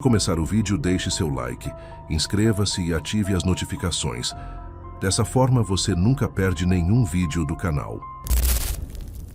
Começar o vídeo, deixe seu like, inscreva-se e ative as notificações. Dessa forma, você nunca perde nenhum vídeo do canal.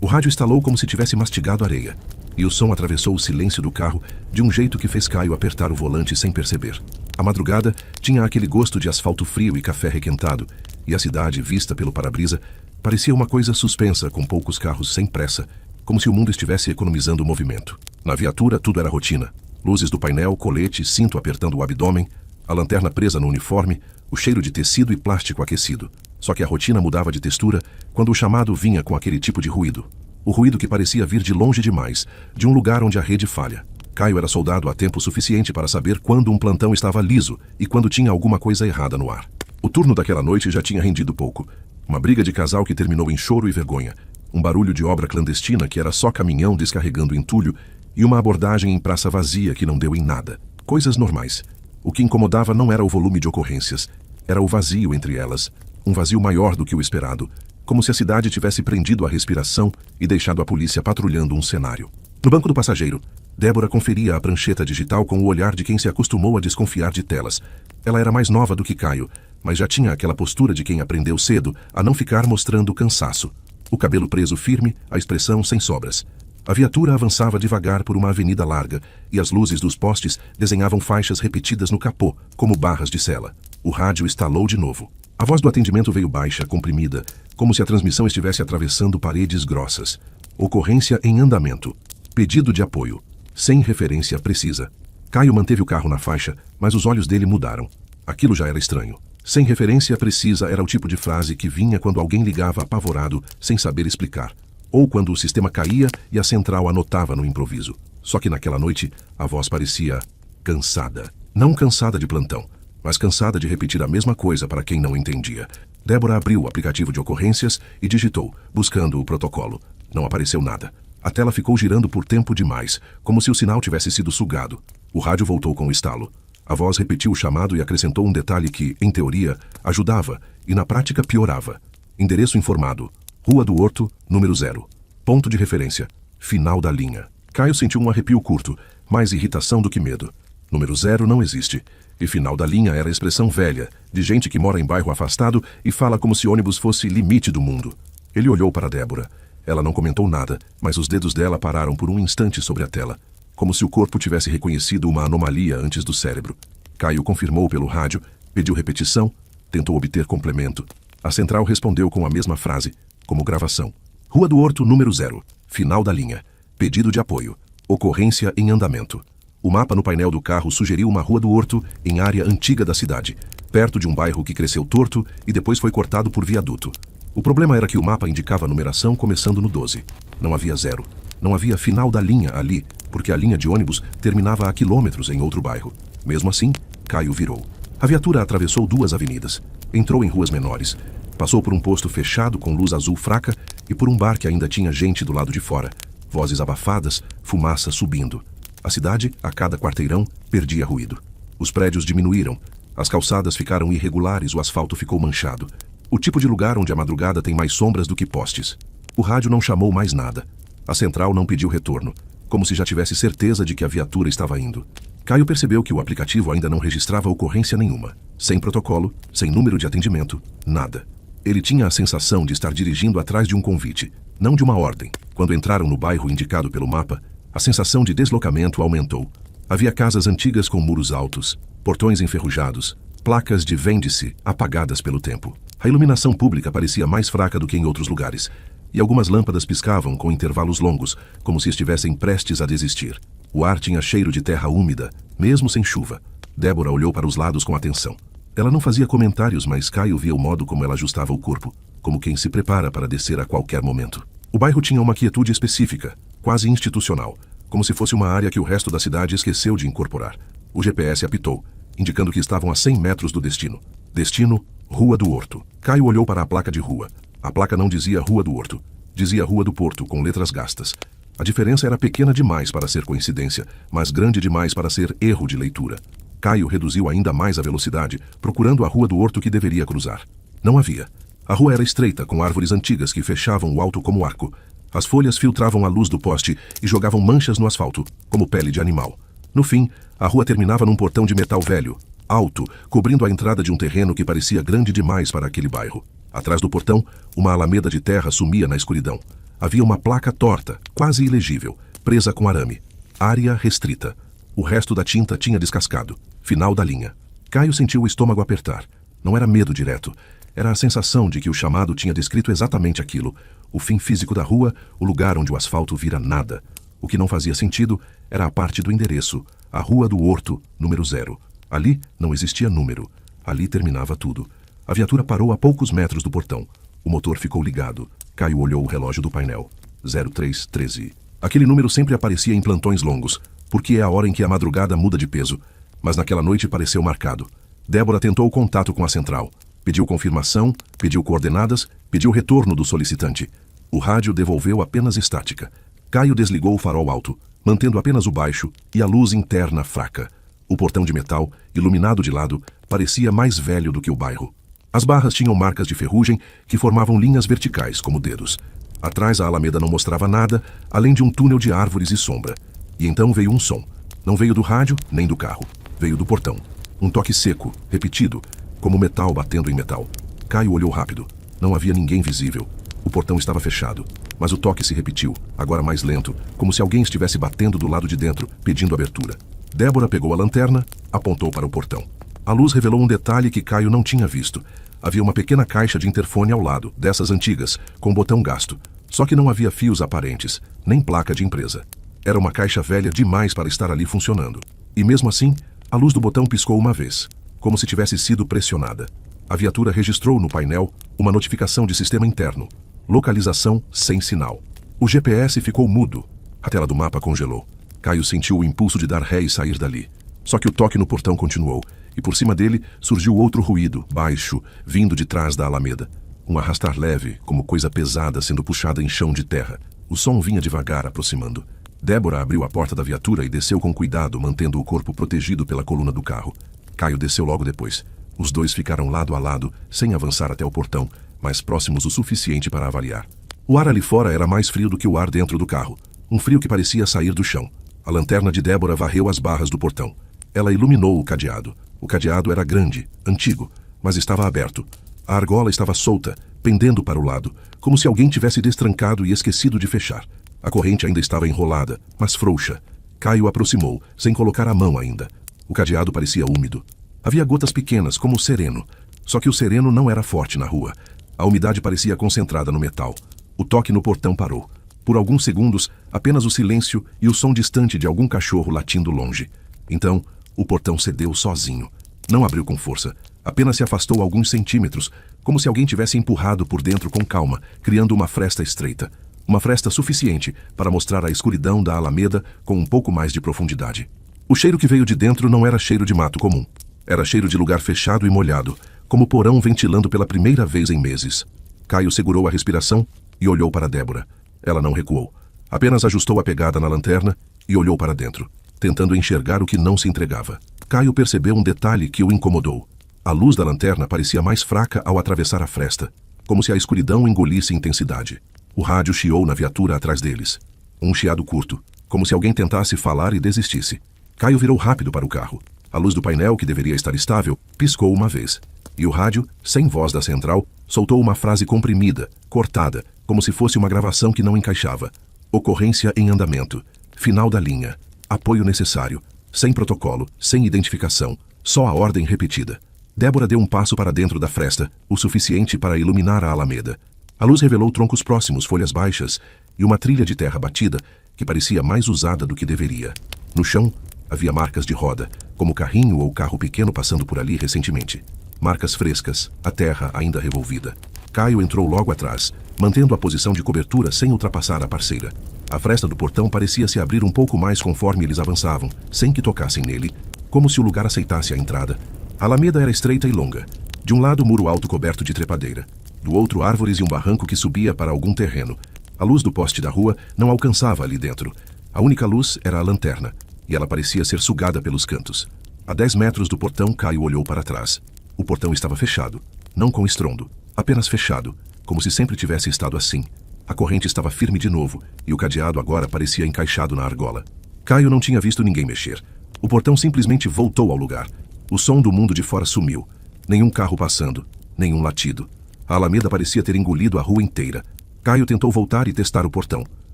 O rádio estalou como se tivesse mastigado areia, e o som atravessou o silêncio do carro de um jeito que fez Caio apertar o volante sem perceber. A madrugada tinha aquele gosto de asfalto frio e café requentado, e a cidade, vista pelo para-brisa, parecia uma coisa suspensa com poucos carros sem pressa, como se o mundo estivesse economizando o movimento. Na viatura, tudo era rotina. Luzes do painel, colete, cinto apertando o abdômen, a lanterna presa no uniforme, o cheiro de tecido e plástico aquecido. Só que a rotina mudava de textura quando o chamado vinha com aquele tipo de ruído. O ruído que parecia vir de longe demais, de um lugar onde a rede falha. Caio era soldado há tempo suficiente para saber quando um plantão estava liso e quando tinha alguma coisa errada no ar. O turno daquela noite já tinha rendido pouco. Uma briga de casal que terminou em choro e vergonha. Um barulho de obra clandestina que era só caminhão descarregando entulho e uma abordagem em praça vazia que não deu em nada. Coisas normais. O que incomodava não era o volume de ocorrências, era o vazio entre elas. Um vazio maior do que o esperado, como se a cidade tivesse prendido a respiração e deixado a polícia patrulhando um cenário. No banco do passageiro, Débora conferia a prancheta digital com o olhar de quem se acostumou a desconfiar de telas. Ela era mais nova do que Caio, mas já tinha aquela postura de quem aprendeu cedo a não ficar mostrando cansaço. O cabelo preso firme, a expressão sem sobras. A viatura avançava devagar por uma avenida larga, e as luzes dos postes desenhavam faixas repetidas no capô, como barras de sela. O rádio estalou de novo. A voz do atendimento veio baixa, comprimida, como se a transmissão estivesse atravessando paredes grossas. Ocorrência em andamento. Pedido de apoio. Sem referência precisa. Caio manteve o carro na faixa, mas os olhos dele mudaram. Aquilo já era estranho. Sem referência precisa era o tipo de frase que vinha quando alguém ligava apavorado, sem saber explicar. Ou quando o sistema caía e a central anotava no improviso. Só que naquela noite, a voz parecia cansada. Não cansada de plantão, mas cansada de repetir a mesma coisa para quem não entendia. Débora abriu o aplicativo de ocorrências e digitou, buscando o protocolo. Não apareceu nada. A tela ficou girando por tempo demais, como se o sinal tivesse sido sugado. O rádio voltou com o estalo. A voz repetiu o chamado e acrescentou um detalhe que, em teoria, ajudava e na prática piorava. Endereço informado. Rua do Horto, número 0. Ponto de referência. Final da linha. Caio sentiu um arrepio curto, mais irritação do que medo. Número 0 não existe. E final da linha era a expressão velha, de gente que mora em bairro afastado e fala como se ônibus fosse limite do mundo. Ele olhou para Débora. Ela não comentou nada, mas os dedos dela pararam por um instante sobre a tela, como se o corpo tivesse reconhecido uma anomalia antes do cérebro. Caio confirmou pelo rádio, pediu repetição, tentou obter complemento. A central respondeu com a mesma frase, como gravação. Rua do Horto, número 0. Final da linha. Pedido de apoio. Ocorrência em andamento. O mapa no painel do carro sugeriu uma Rua do Horto em área antiga da cidade, perto de um bairro que cresceu torto e depois foi cortado por viaduto. O problema era que o mapa indicava a numeração começando no 12. Não havia 0. Não havia final da linha ali, porque a linha de ônibus terminava a quilômetros em outro bairro. Mesmo assim, Caio virou. A viatura atravessou 2 avenidas. Entrou em ruas menores. Passou por um posto fechado com luz azul fraca e por um bar que ainda tinha gente do lado de fora. Vozes abafadas, fumaça subindo. A cidade, a cada quarteirão, perdia ruído. Os prédios diminuíram. As calçadas ficaram irregulares, o asfalto ficou manchado. O tipo de lugar onde a madrugada tem mais sombras do que postes. O rádio não chamou mais nada. A central não pediu retorno, como se já tivesse certeza de que a viatura estava indo. Caio percebeu que o aplicativo ainda não registrava ocorrência nenhuma. Sem protocolo, sem número de atendimento, nada. Ele tinha a sensação de estar dirigindo atrás de um convite, não de uma ordem. Quando entraram no bairro indicado pelo mapa, a sensação de deslocamento aumentou. Havia casas antigas com muros altos, portões enferrujados, placas de vende-se apagadas pelo tempo. A iluminação pública parecia mais fraca do que em outros lugares, e algumas lâmpadas piscavam com intervalos longos, como se estivessem prestes a desistir. O ar tinha cheiro de terra úmida, mesmo sem chuva. Débora olhou para os lados com atenção. Ela não fazia comentários, mas Caio via o modo como ela ajustava o corpo, como quem se prepara para descer a qualquer momento. O bairro tinha uma quietude específica, quase institucional, como se fosse uma área que o resto da cidade esqueceu de incorporar. O GPS apitou, indicando que estavam a 100 metros do destino. Destino, Rua do Horto. Caio olhou para a placa de rua. A placa não dizia Rua do Horto, dizia Rua do Porto, com letras gastas. A diferença era pequena demais para ser coincidência, mas grande demais para ser erro de leitura. Caio reduziu ainda mais a velocidade, procurando a Rua do Horto que deveria cruzar. Não havia. A rua era estreita, com árvores antigas que fechavam o alto como arco. As folhas filtravam a luz do poste e jogavam manchas no asfalto, como pele de animal. No fim, a rua terminava num portão de metal velho, alto, cobrindo a entrada de um terreno que parecia grande demais para aquele bairro. Atrás do portão, uma alameda de terra sumia na escuridão. Havia uma placa torta, quase ilegível, presa com arame. Área restrita. O resto da tinta tinha descascado. Final da linha. Caio sentiu o estômago apertar. Não era medo direto. Era a sensação de que o chamado tinha descrito exatamente aquilo. O fim físico da rua, o lugar onde o asfalto vira nada. O que não fazia sentido era a parte do endereço. A Rua do Horto, número 0. Ali não existia número. Ali terminava tudo. A viatura parou a poucos metros do portão. O motor ficou ligado. Caio olhou o relógio do painel. 0313. Aquele número sempre aparecia em plantões longos, porque é a hora em que a madrugada muda de peso. Mas naquela noite pareceu marcado. Débora tentou contato com a central. Pediu confirmação, pediu coordenadas, pediu retorno do solicitante. O rádio devolveu apenas estática. Caio desligou o farol alto, mantendo apenas o baixo e a luz interna fraca. O portão de metal, iluminado de lado, parecia mais velho do que o bairro. As barras tinham marcas de ferrugem que formavam linhas verticais, como dedos. Atrás a alameda não mostrava nada, além de um túnel de árvores e sombra. E então veio um som. Não veio do rádio, nem do carro. Veio do portão. Um toque seco, repetido, como metal batendo em metal. Caio olhou rápido. Não havia ninguém visível. O portão estava fechado. Mas o toque se repetiu, agora mais lento, como se alguém estivesse batendo do lado de dentro, pedindo abertura. Débora pegou a lanterna, apontou para o portão. A luz revelou um detalhe que Caio não tinha visto. Havia uma pequena caixa de interfone ao lado, dessas antigas, com botão gasto. Só que não havia fios aparentes, nem placa de empresa. Era uma caixa velha demais para estar ali funcionando. E mesmo assim, a luz do botão piscou uma vez, como se tivesse sido pressionada. A viatura registrou no painel uma notificação de sistema interno. Localização sem sinal. O GPS ficou mudo. A tela do mapa congelou. Caio sentiu o impulso de dar ré e sair dali. Só que o toque no portão continuou, e por cima dele surgiu outro ruído, baixo, vindo de trás da alameda. Um arrastar leve, como coisa pesada sendo puxada em chão de terra. O som vinha devagar, aproximando. Débora abriu a porta da viatura e desceu com cuidado, mantendo o corpo protegido pela coluna do carro. Caio desceu logo depois. Os dois ficaram lado a lado, sem avançar até o portão, mas próximos o suficiente para avaliar. O ar ali fora era mais frio do que o ar dentro do carro. Um frio que parecia sair do chão. A lanterna de Débora varreu as barras do portão. Ela iluminou o cadeado. O cadeado era grande, antigo, mas estava aberto. A argola estava solta, pendendo para o lado, como se alguém tivesse destrancado e esquecido de fechar. A corrente ainda estava enrolada, mas frouxa. Caio aproximou, sem colocar a mão ainda. O cadeado parecia úmido. Havia gotas pequenas, como o sereno. Só que o sereno não era forte na rua. A umidade parecia concentrada no metal. O toque no portão parou. Por alguns segundos, apenas o silêncio e o som distante de algum cachorro latindo longe. Então, o portão cedeu sozinho. Não abriu com força. Apenas se afastou alguns centímetros, como se alguém tivesse empurrado por dentro com calma, criando uma fresta estreita. Uma fresta suficiente para mostrar a escuridão da alameda com um pouco mais de profundidade. O cheiro que veio de dentro não era cheiro de mato comum. Era cheiro de lugar fechado e molhado, como porão ventilando pela primeira vez em meses. Caio segurou a respiração e olhou para Débora. Ela não recuou. Apenas ajustou a pegada na lanterna e olhou para dentro, tentando enxergar o que não se entregava. Caio percebeu um detalhe que o incomodou. A luz da lanterna parecia mais fraca ao atravessar a fresta, como se a escuridão engolisse intensidade. O rádio chiou na viatura atrás deles. Um chiado curto, como se alguém tentasse falar e desistisse. Caio virou rápido para o carro. A luz do painel, que deveria estar estável, piscou uma vez. E o rádio, sem voz da central, soltou uma frase comprimida, cortada, como se fosse uma gravação que não encaixava. Ocorrência em andamento. Final da linha. Apoio necessário. Sem protocolo, sem identificação. Só a ordem repetida. Débora deu um passo para dentro da fresta, o suficiente para iluminar a alameda. A luz revelou troncos próximos, folhas baixas, e uma trilha de terra batida que parecia mais usada do que deveria. No chão, havia marcas de roda, como carrinho ou carro pequeno passando por ali recentemente. Marcas frescas, a terra ainda revolvida. Caio entrou logo atrás, mantendo a posição de cobertura sem ultrapassar a parceira. A fresta do portão parecia se abrir um pouco mais conforme eles avançavam, sem que tocassem nele, como se o lugar aceitasse a entrada. A alameda era estreita e longa. De um lado, muro alto coberto de trepadeira. Do outro, árvores e um barranco que subia para algum terreno. A luz do poste da rua não alcançava ali dentro. A única luz era a lanterna, e ela parecia ser sugada pelos cantos. A 10 metros do portão, Caio olhou para trás. O portão estava fechado, não com estrondo, apenas fechado, como se sempre tivesse estado assim. A corrente estava firme de novo, e o cadeado agora parecia encaixado na argola. Caio não tinha visto ninguém mexer. O portão simplesmente voltou ao lugar. O som do mundo de fora sumiu. Nenhum carro passando, nenhum latido. A Alameda parecia ter engolido a rua inteira. Caio tentou voltar e testar o portão.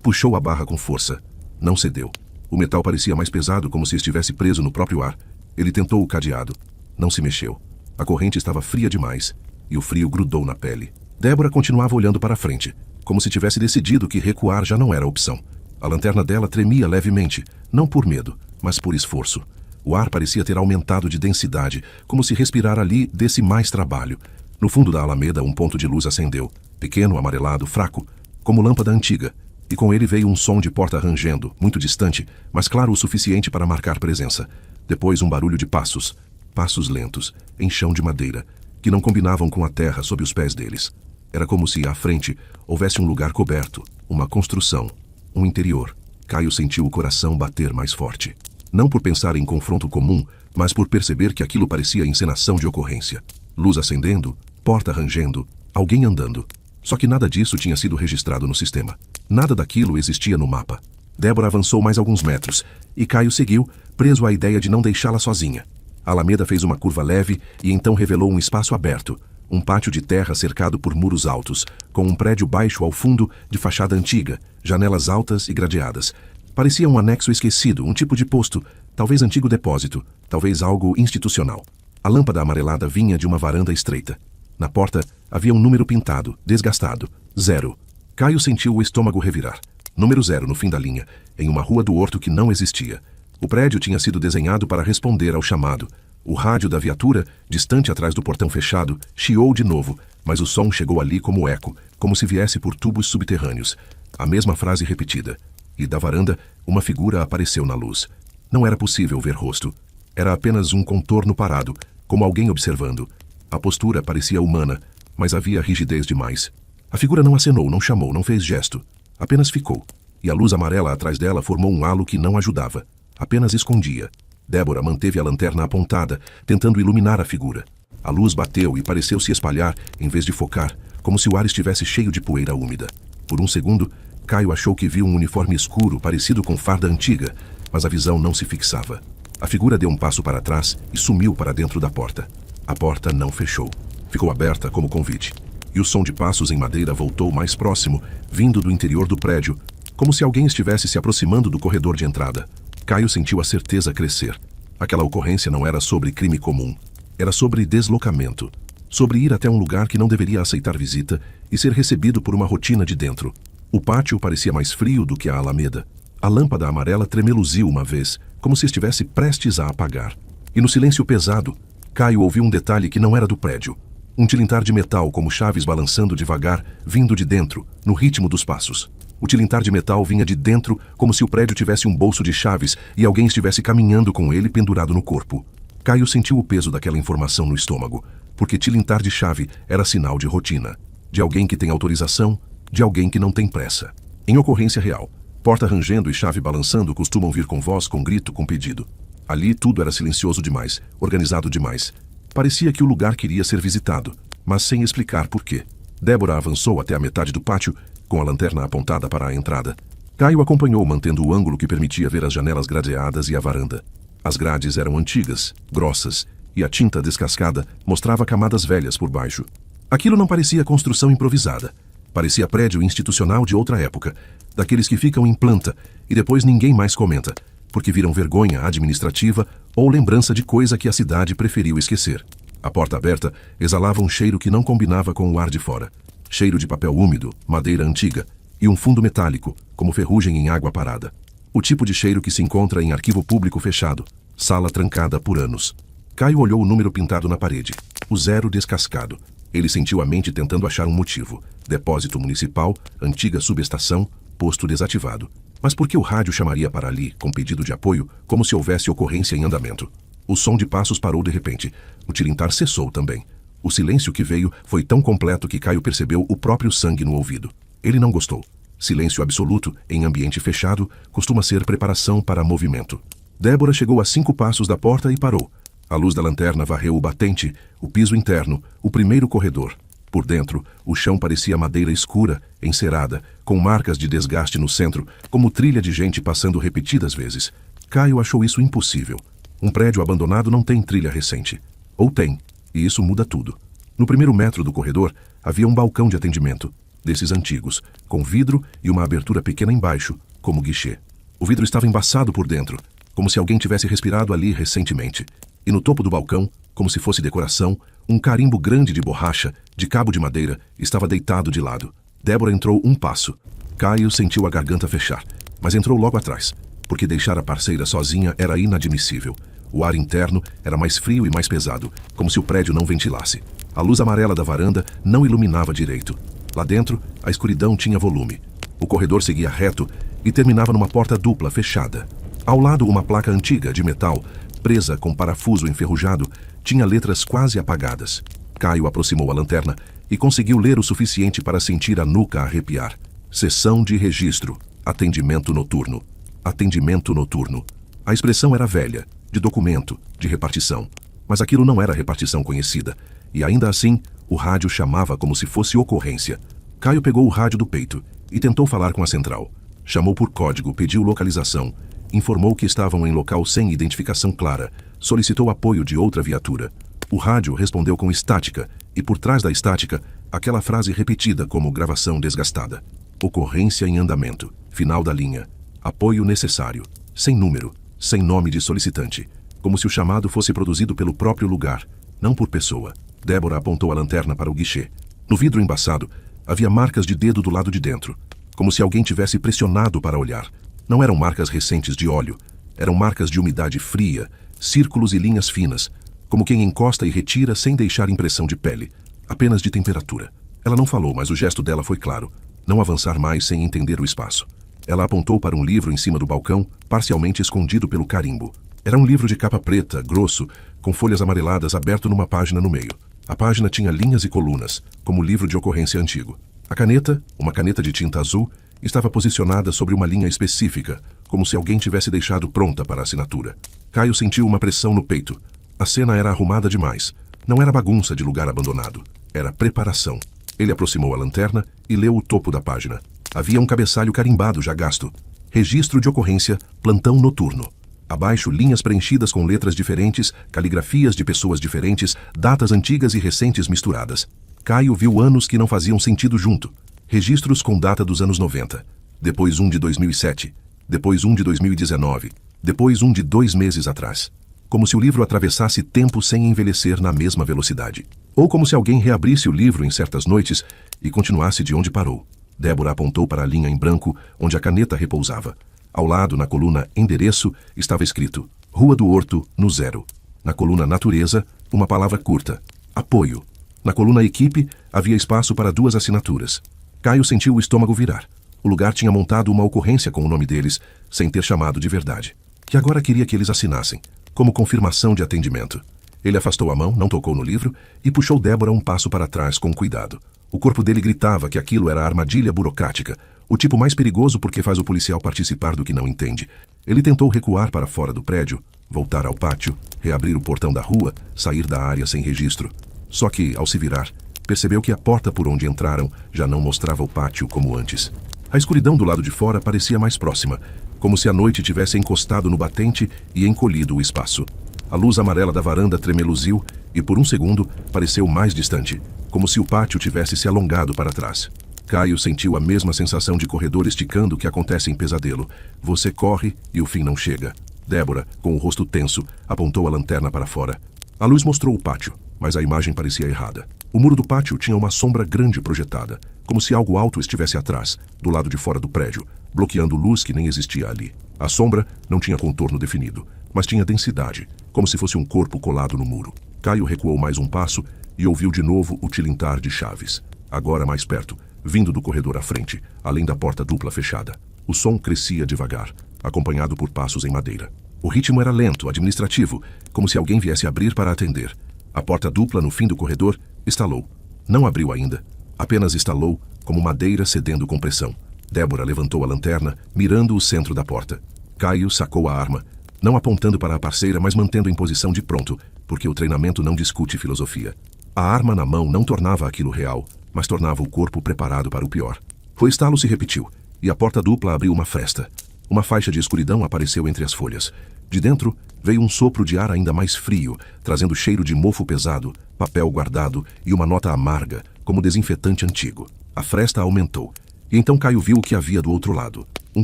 Puxou a barra com força. Não cedeu. O metal parecia mais pesado, como se estivesse preso no próprio ar. Ele tentou o cadeado. Não se mexeu. A corrente estava fria demais, e o frio grudou na pele. Débora continuava olhando para frente, como se tivesse decidido que recuar já não era opção. A lanterna dela tremia levemente, não por medo, mas por esforço. O ar parecia ter aumentado de densidade, como se respirar ali desse mais trabalho. No fundo da Alameda, um ponto de luz acendeu, pequeno, amarelado, fraco, como lâmpada antiga, e com ele veio um som de porta rangendo, muito distante, mas claro o suficiente para marcar presença. Depois um barulho de passos, passos lentos, em chão de madeira, que não combinavam com a terra sob os pés deles. Era como se, à frente, houvesse um lugar coberto, uma construção, um interior. Caio sentiu o coração bater mais forte. Não por pensar em confronto comum, mas por perceber que aquilo parecia encenação de ocorrência. Luz acendendo, porta rangendo, alguém andando. Só que nada disso tinha sido registrado no sistema. Nada daquilo existia no mapa. Débora avançou mais alguns metros, e Caio seguiu, preso à ideia de não deixá-la sozinha. A Alameda fez uma curva leve e então revelou um espaço aberto, um pátio de terra cercado por muros altos, com um prédio baixo ao fundo de fachada antiga, janelas altas e gradeadas. Parecia um anexo esquecido, um tipo de posto, talvez antigo depósito, talvez algo institucional. A lâmpada amarelada vinha de uma varanda estreita. Na porta havia um número pintado, desgastado, 0. Caio sentiu o estômago revirar. Número 0 no fim da linha, em uma rua do horto que não existia. O prédio tinha sido desenhado para responder ao chamado. O rádio da viatura, distante atrás do portão fechado, chiou de novo, mas o som chegou ali como eco, como se viesse por tubos subterrâneos. A mesma frase repetida. E da varanda, uma figura apareceu na luz. Não era possível ver rosto. Era apenas um contorno parado, como alguém observando. A postura parecia humana, mas havia rigidez demais. A figura não acenou, não chamou, não fez gesto. Apenas ficou. E a luz amarela atrás dela formou um halo que não ajudava. Apenas escondia. Débora manteve a lanterna apontada, tentando iluminar a figura. A luz bateu e pareceu se espalhar, em vez de focar, como se o ar estivesse cheio de poeira úmida. Por um segundo, Caio achou que viu um uniforme escuro, parecido com farda antiga, mas a visão não se fixava. A figura deu um passo para trás e sumiu para dentro da porta. A porta não fechou. Ficou aberta como convite. E o som de passos em madeira voltou mais próximo, vindo do interior do prédio, como se alguém estivesse se aproximando do corredor de entrada. Caio sentiu a certeza crescer. Aquela ocorrência não era sobre crime comum. Era sobre deslocamento. Sobre ir até um lugar que não deveria aceitar visita e ser recebido por uma rotina de dentro. O pátio parecia mais frio do que a Alameda. A lâmpada amarela tremeluziu uma vez, como se estivesse prestes a apagar. E no silêncio pesado, Caio ouviu um detalhe que não era do prédio. Um tilintar de metal como chaves balançando devagar, vindo de dentro, no ritmo dos passos. O tilintar de metal vinha de dentro como se o prédio tivesse um bolso de chaves e alguém estivesse caminhando com ele pendurado no corpo. Caio sentiu o peso daquela informação no estômago, porque tilintar de chave era sinal de rotina. De alguém que tem autorização, de alguém que não tem pressa. Em ocorrência real, porta rangendo e chave balançando costumam vir com voz, com grito, com pedido. Ali tudo era silencioso demais, organizado demais. Parecia que o lugar queria ser visitado, mas sem explicar por quê. Débora avançou até a metade do pátio, com a lanterna apontada para a entrada. Caio acompanhou, mantendo o ângulo que permitia ver as janelas gradeadas e a varanda. As grades eram antigas, grossas, e a tinta descascada mostrava camadas velhas por baixo. Aquilo não parecia construção improvisada. Parecia prédio institucional de outra época, daqueles que ficam em planta e depois ninguém mais comenta, porque viram vergonha administrativa ou lembrança de coisa que a cidade preferiu esquecer. A porta aberta exalava um cheiro que não combinava com o ar de fora. Cheiro de papel úmido, madeira antiga e um fundo metálico, como ferrugem em água parada. O tipo de cheiro que se encontra em arquivo público fechado, sala trancada por anos. Caio olhou o número pintado na parede, o 0 descascado. Ele sentiu a mente tentando achar um motivo. Depósito municipal, antiga subestação, posto desativado. Mas por que o rádio chamaria para ali, com pedido de apoio, como se houvesse ocorrência em andamento? O som de passos parou de repente. O tilintar cessou também. O silêncio que veio foi tão completo que Caio percebeu o próprio sangue no ouvido. Ele não gostou. Silêncio absoluto, em ambiente fechado, costuma ser preparação para movimento. Débora chegou a 5 passos da porta e parou. A luz da lanterna varreu o batente, o piso interno, o primeiro corredor. Por dentro, o chão parecia madeira escura, encerada, com marcas de desgaste no centro, como trilha de gente passando repetidas vezes. Caio achou isso impossível. Um prédio abandonado não tem trilha recente. Ou tem, e isso muda tudo. No primeiro metro do corredor, havia um balcão de atendimento, desses antigos, com vidro e uma abertura pequena embaixo, como guichê. O vidro estava embaçado por dentro, como se alguém tivesse respirado ali recentemente. E no topo do balcão, como se fosse decoração, um carimbo grande de borracha, de cabo de madeira, estava deitado de lado. Débora entrou um passo. Caio sentiu a garganta fechar, mas entrou logo atrás, porque deixar a parceira sozinha era inadmissível. O ar interno era mais frio e mais pesado, como se o prédio não ventilasse. A luz amarela da varanda não iluminava direito. Lá dentro, a escuridão tinha volume. O corredor seguia reto e terminava numa porta dupla fechada. Ao lado, uma placa antiga de metal, presa com parafuso enferrujado, tinha letras quase apagadas. Caio aproximou a lanterna e conseguiu ler o suficiente para sentir a nuca arrepiar. Sessão de registro. Atendimento noturno. Atendimento noturno. A expressão era velha, de documento, de repartição. Mas aquilo não era repartição conhecida. E ainda assim, o rádio chamava como se fosse ocorrência. Caio pegou o rádio do peito e tentou falar com a central. Chamou por código, pediu localização, informou que estavam em local sem identificação clara, solicitou apoio de outra viatura. O rádio respondeu com estática, e por trás da estática, aquela frase repetida como gravação desgastada. Ocorrência em andamento, final da linha, apoio necessário, sem número, sem nome de solicitante, como se o chamado fosse produzido pelo próprio lugar, não por pessoa. Débora apontou a lanterna para o guichê. No vidro embaçado, havia marcas de dedo do lado de dentro, como se alguém tivesse pressionado para olhar. Não eram marcas recentes de óleo, eram marcas de umidade fria, círculos e linhas finas, como quem encosta e retira sem deixar impressão de pele, apenas de temperatura. Ela não falou, mas o gesto dela foi claro, não avançar mais sem entender o espaço. Ela apontou para um livro em cima do balcão, parcialmente escondido pelo carimbo. Era um livro de capa preta, grosso, com folhas amareladas aberto numa página no meio. A página tinha linhas e colunas, como livro de ocorrência antigo. A caneta, uma caneta de tinta azul, estava posicionada sobre uma linha específica, como se alguém tivesse deixado pronta para a assinatura. Caio sentiu uma pressão no peito. A cena era arrumada demais. Não era bagunça de lugar abandonado. Era preparação. Ele aproximou a lanterna e leu o topo da página. Havia um cabeçalho carimbado já gasto. Registro de ocorrência, plantão noturno. Abaixo, linhas preenchidas com letras diferentes, caligrafias de pessoas diferentes, datas antigas e recentes misturadas. Caio viu anos que não faziam sentido junto. Registros com data dos anos 90. Depois um de 2007. Depois um de 2019. Depois um de 2 meses atrás. Como se o livro atravessasse tempo sem envelhecer na mesma velocidade. Ou como se alguém reabrisse o livro em certas noites e continuasse de onde parou. Débora apontou para a linha em branco onde a caneta repousava. Ao lado, na coluna Endereço, estava escrito Rua do Horto, no 0. Na coluna Natureza, uma palavra curta, Apoio. Na coluna Equipe, havia espaço para 2 assinaturas. Caio sentiu o estômago virar. O lugar tinha montado uma ocorrência com o nome deles, sem ter chamado de verdade. E agora queria que eles assinassem, como confirmação de atendimento. Ele afastou a mão, não tocou no livro, e puxou Débora um passo para trás com cuidado. O corpo dele gritava que aquilo era armadilha burocrática, o tipo mais perigoso porque faz o policial participar do que não entende. Ele tentou recuar para fora do prédio, voltar ao pátio, reabrir o portão da rua, sair da área sem registro. Só que, ao se virar, percebeu que a porta por onde entraram já não mostrava o pátio como antes. A escuridão do lado de fora parecia mais próxima, como se a noite tivesse encostado no batente e encolhido o espaço. A luz amarela da varanda tremeluziu e, por um segundo, pareceu mais distante, como se o pátio tivesse se alongado para trás. Caio sentiu a mesma sensação de corredor esticando que acontece em pesadelo. Você corre e o fim não chega. Débora, com o rosto tenso, apontou a lanterna para fora. A luz mostrou o pátio, mas a imagem parecia errada. O muro do pátio tinha uma sombra grande projetada, como se algo alto estivesse atrás, do lado de fora do prédio, bloqueando luz que nem existia ali. A sombra não tinha contorno definido, mas tinha densidade, como se fosse um corpo colado no muro. Caio recuou mais um passo e ouviu de novo o tilintar de chaves. Agora mais perto, vindo do corredor à frente, além da porta dupla fechada. O som crescia devagar, acompanhado por passos em madeira. O ritmo era lento, administrativo, como se alguém viesse abrir para atender. A porta dupla no fim do corredor estalou. Não abriu ainda, apenas estalou, como madeira cedendo com pressão. Débora levantou a lanterna, mirando o centro da porta. Caio sacou a arma, não apontando para a parceira, mas mantendo em posição de pronto, porque o treinamento não discute filosofia. A arma na mão não tornava aquilo real, mas tornava o corpo preparado para o pior. O estalo se repetiu, e a porta dupla abriu uma fresta. Uma faixa de escuridão apareceu entre as folhas. De dentro, veio um sopro de ar ainda mais frio, trazendo cheiro de mofo pesado, papel guardado e uma nota amarga, como desinfetante antigo. A fresta aumentou, e então Caio viu o que havia do outro lado. Um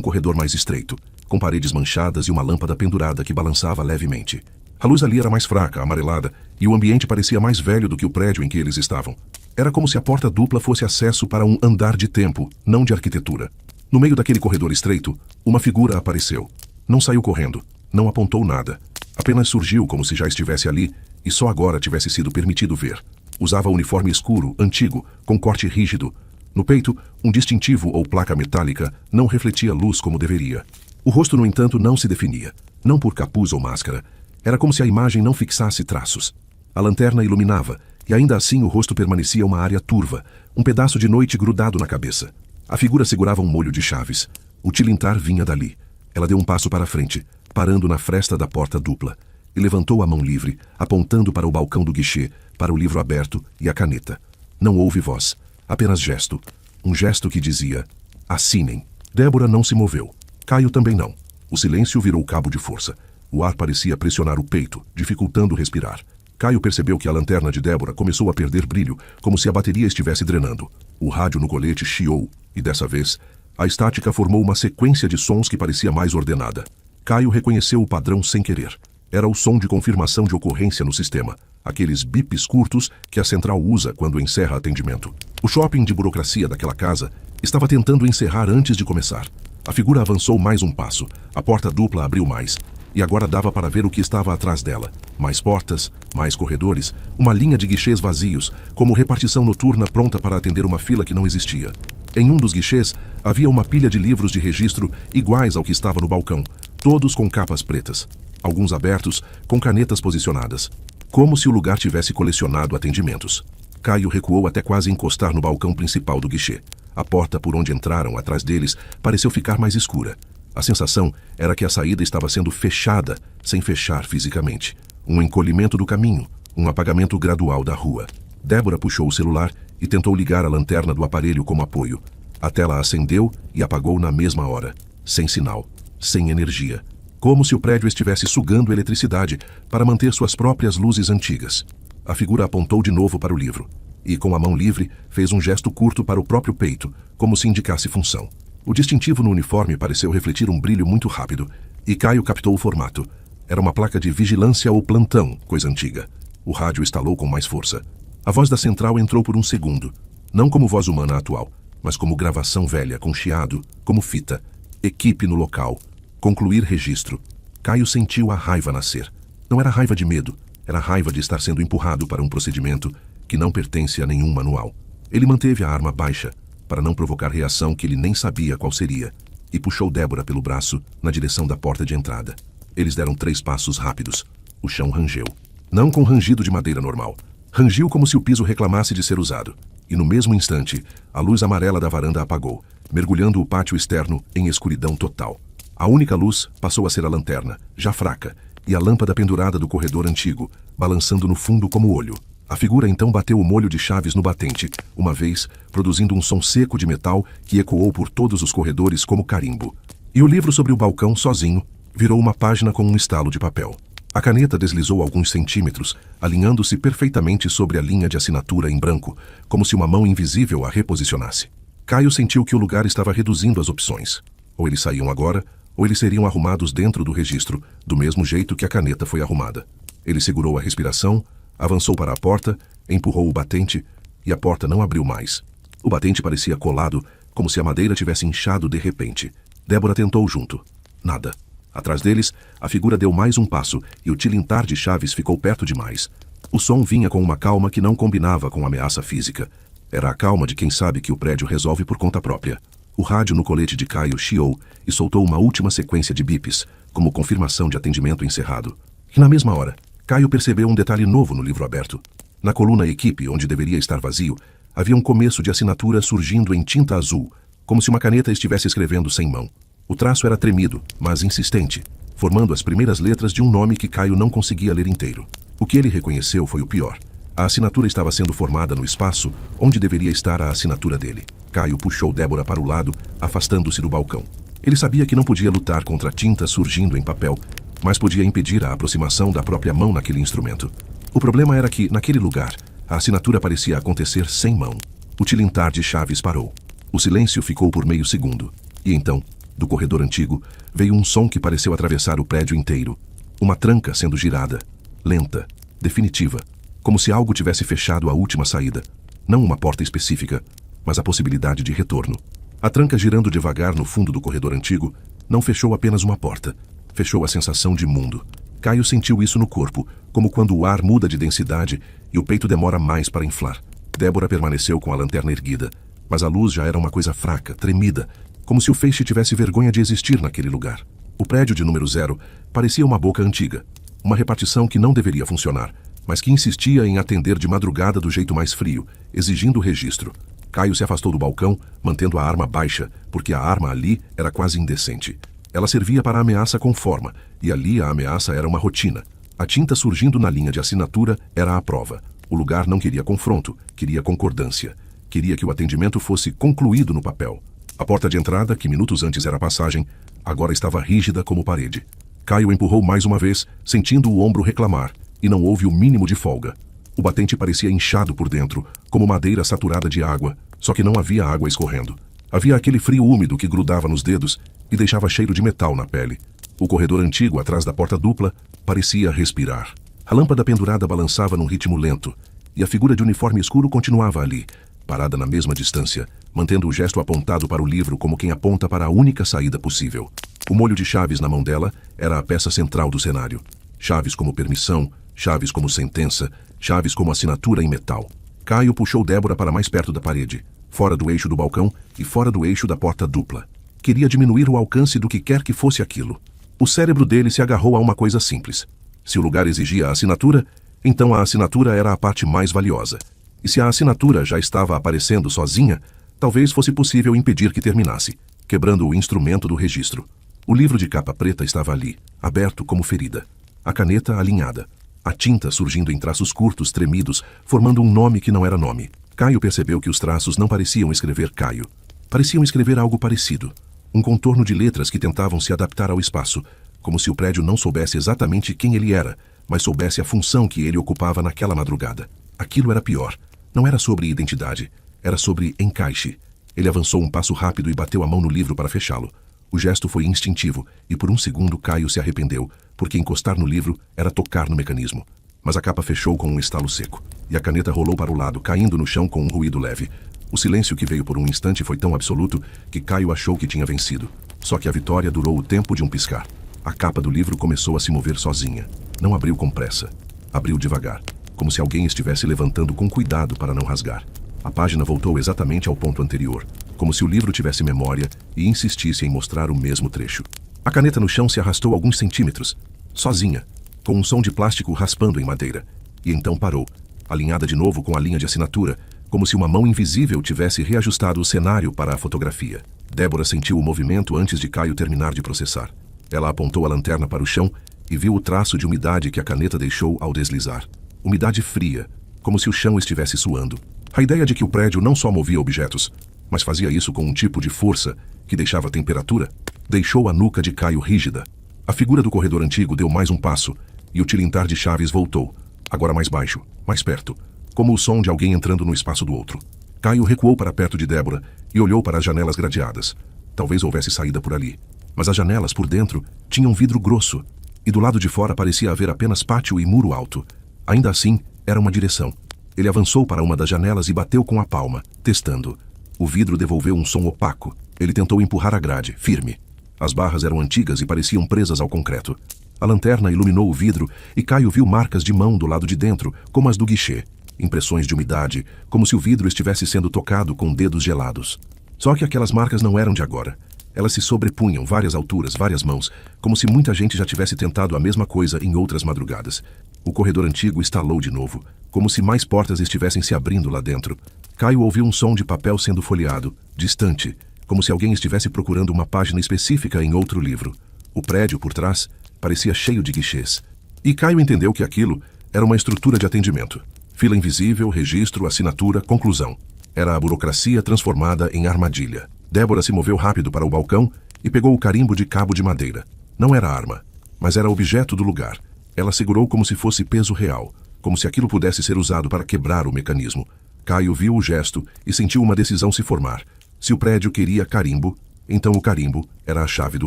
corredor mais estreito, com paredes manchadas e uma lâmpada pendurada que balançava levemente. A luz ali era mais fraca, amarelada, e o ambiente parecia mais velho do que o prédio em que eles estavam. Era como se a porta dupla fosse acesso para um andar de tempo, não de arquitetura. No meio daquele corredor estreito, uma figura apareceu. Não saiu correndo, não apontou nada. Apenas surgiu como se já estivesse ali e só agora tivesse sido permitido ver. Usava uniforme escuro, antigo, com corte rígido. No peito, um distintivo ou placa metálica não refletia luz como deveria. O rosto, no entanto, não se definia, não por capuz ou máscara. Era como se a imagem não fixasse traços. A lanterna iluminava, e ainda assim o rosto permanecia uma área turva, um pedaço de noite grudado na cabeça. A figura segurava um molho de chaves. O tilintar vinha dali. Ela deu um passo para frente, parando na fresta da porta dupla, e levantou a mão livre, apontando para o balcão do guichê, para o livro aberto e a caneta. Não houve voz, apenas gesto. Um gesto que dizia: assinem. Débora não se moveu. Caio também não. O silêncio virou cabo de força. O ar parecia pressionar o peito, dificultando respirar. Caio percebeu que a lanterna de Débora começou a perder brilho, como se a bateria estivesse drenando. O rádio no colete chiou, e dessa vez, a estática formou uma sequência de sons que parecia mais ordenada. Caio reconheceu o padrão sem querer. Era o som de confirmação de ocorrência no sistema, aqueles bips curtos que a central usa quando encerra atendimento. O shopping de burocracia daquela casa estava tentando encerrar antes de começar. A figura avançou mais um passo, a porta dupla abriu mais, e agora dava para ver o que estava atrás dela. Mais portas, mais corredores, uma linha de guichês vazios, como repartição noturna pronta para atender uma fila que não existia. Em um dos guichês, havia uma pilha de livros de registro iguais ao que estava no balcão, todos com capas pretas, alguns abertos, com canetas posicionadas, como se o lugar tivesse colecionado atendimentos. Caio recuou até quase encostar no balcão principal do guichê. A porta por onde entraram, atrás deles, pareceu ficar mais escura. A sensação era que a saída estava sendo fechada, sem fechar fisicamente. Um encolhimento do caminho, um apagamento gradual da rua. Débora puxou o celular e tentou ligar a lanterna do aparelho como apoio. A tela acendeu e apagou na mesma hora, sem sinal, sem energia. Como se o prédio estivesse sugando eletricidade para manter suas próprias luzes antigas. A figura apontou de novo para o livro e, com a mão livre, fez um gesto curto para o próprio peito, como se indicasse função. O distintivo no uniforme pareceu refletir um brilho muito rápido, e Caio captou o formato. Era uma placa de vigilância ou plantão, coisa antiga. O rádio estalou com mais força. A voz da central entrou por um segundo, não como voz humana atual, mas como gravação velha, com chiado, como fita. Equipe no local. Concluir registro. Caio sentiu a raiva nascer. Não era raiva de medo, era raiva de estar sendo empurrado para um procedimento que não pertence a nenhum manual. Ele manteve a arma baixa, para não provocar reação que ele nem sabia qual seria, e puxou Débora pelo braço na direção da porta de entrada. Eles deram 3 passos rápidos. O chão rangeu. Não com rangido de madeira normal. Rangiu como se o piso reclamasse de ser usado. E no mesmo instante, a luz amarela da varanda apagou, mergulhando o pátio externo em escuridão total. A única luz passou a ser a lanterna, já fraca, e a lâmpada pendurada do corredor antigo, balançando no fundo como olho. A figura então bateu o molho de chaves no batente, uma vez, produzindo um som seco de metal que ecoou por todos os corredores como carimbo. E o livro sobre o balcão, sozinho, virou uma página com um estalo de papel. A caneta deslizou alguns centímetros, alinhando-se perfeitamente sobre a linha de assinatura em branco, como se uma mão invisível a reposicionasse. Caio sentiu que o lugar estava reduzindo as opções. Ou eles saíam agora, ou eles seriam arrumados dentro do registro, do mesmo jeito que a caneta foi arrumada. Ele segurou a respiração, avançou para a porta, empurrou o batente, e a porta não abriu mais. O batente parecia colado, como se a madeira tivesse inchado de repente. Débora tentou junto. Nada. Atrás deles, a figura deu mais um passo, e o tilintar de chaves ficou perto demais. O som vinha com uma calma que não combinava com a ameaça física. Era a calma de quem sabe que o prédio resolve por conta própria. O rádio no colete de Caio chiou e soltou uma última sequência de bips, como confirmação de atendimento encerrado. E na mesma hora, Caio percebeu um detalhe novo no livro aberto. Na coluna Equipe, onde deveria estar vazio, havia um começo de assinatura surgindo em tinta azul, como se uma caneta estivesse escrevendo sem mão. O traço era tremido, mas insistente, formando as primeiras letras de um nome que Caio não conseguia ler inteiro. O que ele reconheceu foi o pior. A assinatura estava sendo formada no espaço onde deveria estar a assinatura dele. Caio puxou Débora para o lado, afastando-se do balcão. Ele sabia que não podia lutar contra a tinta surgindo em papel, mas podia impedir a aproximação da própria mão naquele instrumento. O problema era que, naquele lugar, a assinatura parecia acontecer sem mão. O tilintar de chaves parou. O silêncio ficou por meio segundo. E então, do corredor antigo, veio um som que pareceu atravessar o prédio inteiro. Uma tranca sendo girada, lenta, definitiva, como se algo tivesse fechado a última saída. Não uma porta específica, mas a possibilidade de retorno. A tranca girando devagar no fundo do corredor antigo não fechou apenas uma porta, fechou a sensação de mundo. Caio sentiu isso no corpo, como quando o ar muda de densidade e o peito demora mais para inflar. Débora permaneceu com a lanterna erguida, mas a luz já era uma coisa fraca, tremida, como se o feixe tivesse vergonha de existir naquele lugar. O prédio de número 0 parecia uma boca antiga, uma repartição que não deveria funcionar, mas que insistia em atender de madrugada do jeito mais frio, exigindo o registro. Caio se afastou do balcão, mantendo a arma baixa, porque a arma ali era quase indecente. Ela servia para a ameaça com forma, e ali a ameaça era uma rotina. A tinta surgindo na linha de assinatura era a prova. O lugar não queria confronto, queria concordância. Queria que o atendimento fosse concluído no papel. A porta de entrada, que minutos antes era passagem, agora estava rígida como parede. Caio empurrou mais uma vez, sentindo o ombro reclamar, e não houve o mínimo de folga. O batente parecia inchado por dentro, como madeira saturada de água, só que não havia água escorrendo. Havia aquele frio úmido que grudava nos dedos e deixava cheiro de metal na pele. O corredor antigo, atrás da porta dupla, parecia respirar. A lâmpada pendurada balançava num ritmo lento, e a figura de uniforme escuro continuava ali, parada na mesma distância, mantendo o gesto apontado para o livro como quem aponta para a única saída possível. O molho de chaves na mão dela era a peça central do cenário. Chaves como permissão, chaves como sentença, chaves como assinatura em metal. Caio puxou Débora para mais perto da parede, fora do eixo do balcão e fora do eixo da porta dupla. Queria diminuir o alcance do que quer que fosse aquilo. O cérebro dele se agarrou a uma coisa simples. Se o lugar exigia a assinatura, então a assinatura era a parte mais valiosa. E se a assinatura já estava aparecendo sozinha, talvez fosse possível impedir que terminasse, quebrando o instrumento do registro. O livro de capa preta estava ali, aberto como ferida. A caneta alinhada. A tinta surgindo em traços curtos, tremidos, formando um nome que não era nome. Caio percebeu que os traços não pareciam escrever Caio. Pareciam escrever algo parecido. Um contorno de letras que tentavam se adaptar ao espaço, como se o prédio não soubesse exatamente quem ele era, mas soubesse a função que ele ocupava naquela madrugada. Aquilo era pior. Não era sobre identidade, era sobre encaixe. Ele avançou um passo rápido e bateu a mão no livro para fechá-lo. O gesto foi instintivo, e por um segundo Caio se arrependeu, porque encostar no livro era tocar no mecanismo. Mas a capa fechou com um estalo seco, e a caneta rolou para o lado, caindo no chão com um ruído leve. O silêncio que veio por um instante foi tão absoluto que Caio achou que tinha vencido. Só que a vitória durou o tempo de um piscar. A capa do livro começou a se mover sozinha. Não abriu com pressa. Abriu devagar, como se alguém estivesse levantando com cuidado para não rasgar. A página voltou exatamente ao ponto anterior, como se o livro tivesse memória e insistisse em mostrar o mesmo trecho. A caneta no chão se arrastou alguns centímetros, sozinha, com um som de plástico raspando em madeira, e então parou, alinhada de novo com a linha de assinatura, como se uma mão invisível tivesse reajustado o cenário para a fotografia. Débora sentiu o movimento antes de Caio terminar de processar. Ela apontou a lanterna para o chão e viu o traço de umidade que a caneta deixou ao deslizar. Umidade fria, como se o chão estivesse suando. A ideia de que o prédio não só movia objetos, mas fazia isso com um tipo de força que deixava a temperatura, deixou a nuca de Caio rígida. A figura do corredor antigo deu mais um passo e o tilintar de chaves voltou, agora mais baixo, mais perto, como o som de alguém entrando no espaço do outro. Caio recuou para perto de Débora e olhou para as janelas gradeadas. Talvez houvesse saída por ali, mas as janelas por dentro tinham vidro grosso e do lado de fora parecia haver apenas pátio e muro alto. Ainda assim, era uma direção. Ele avançou para uma das janelas e bateu com a palma, testando. O vidro devolveu um som opaco. Ele tentou empurrar a grade, firme. As barras eram antigas e pareciam presas ao concreto. A lanterna iluminou o vidro e Caio viu marcas de mão do lado de dentro, como as do guichê. Impressões de umidade, como se o vidro estivesse sendo tocado com dedos gelados. Só que aquelas marcas não eram de agora. Elas se sobrepunham, várias alturas, várias mãos, como se muita gente já tivesse tentado a mesma coisa em outras madrugadas. O corredor antigo estalou de novo, como se mais portas estivessem se abrindo lá dentro. Caio ouviu um som de papel sendo folheado, distante, como se alguém estivesse procurando uma página específica em outro livro. O prédio, por trás, parecia cheio de guichês. E Caio entendeu que aquilo era uma estrutura de atendimento. Fila invisível, registro, assinatura, conclusão. Era a burocracia transformada em armadilha. Débora se moveu rápido para o balcão e pegou o carimbo de cabo de madeira. Não era arma, mas era objeto do lugar. Ela segurou como se fosse peso real, como se aquilo pudesse ser usado para quebrar o mecanismo. Caio viu o gesto e sentiu uma decisão se formar. Se o prédio queria carimbo, então o carimbo era a chave do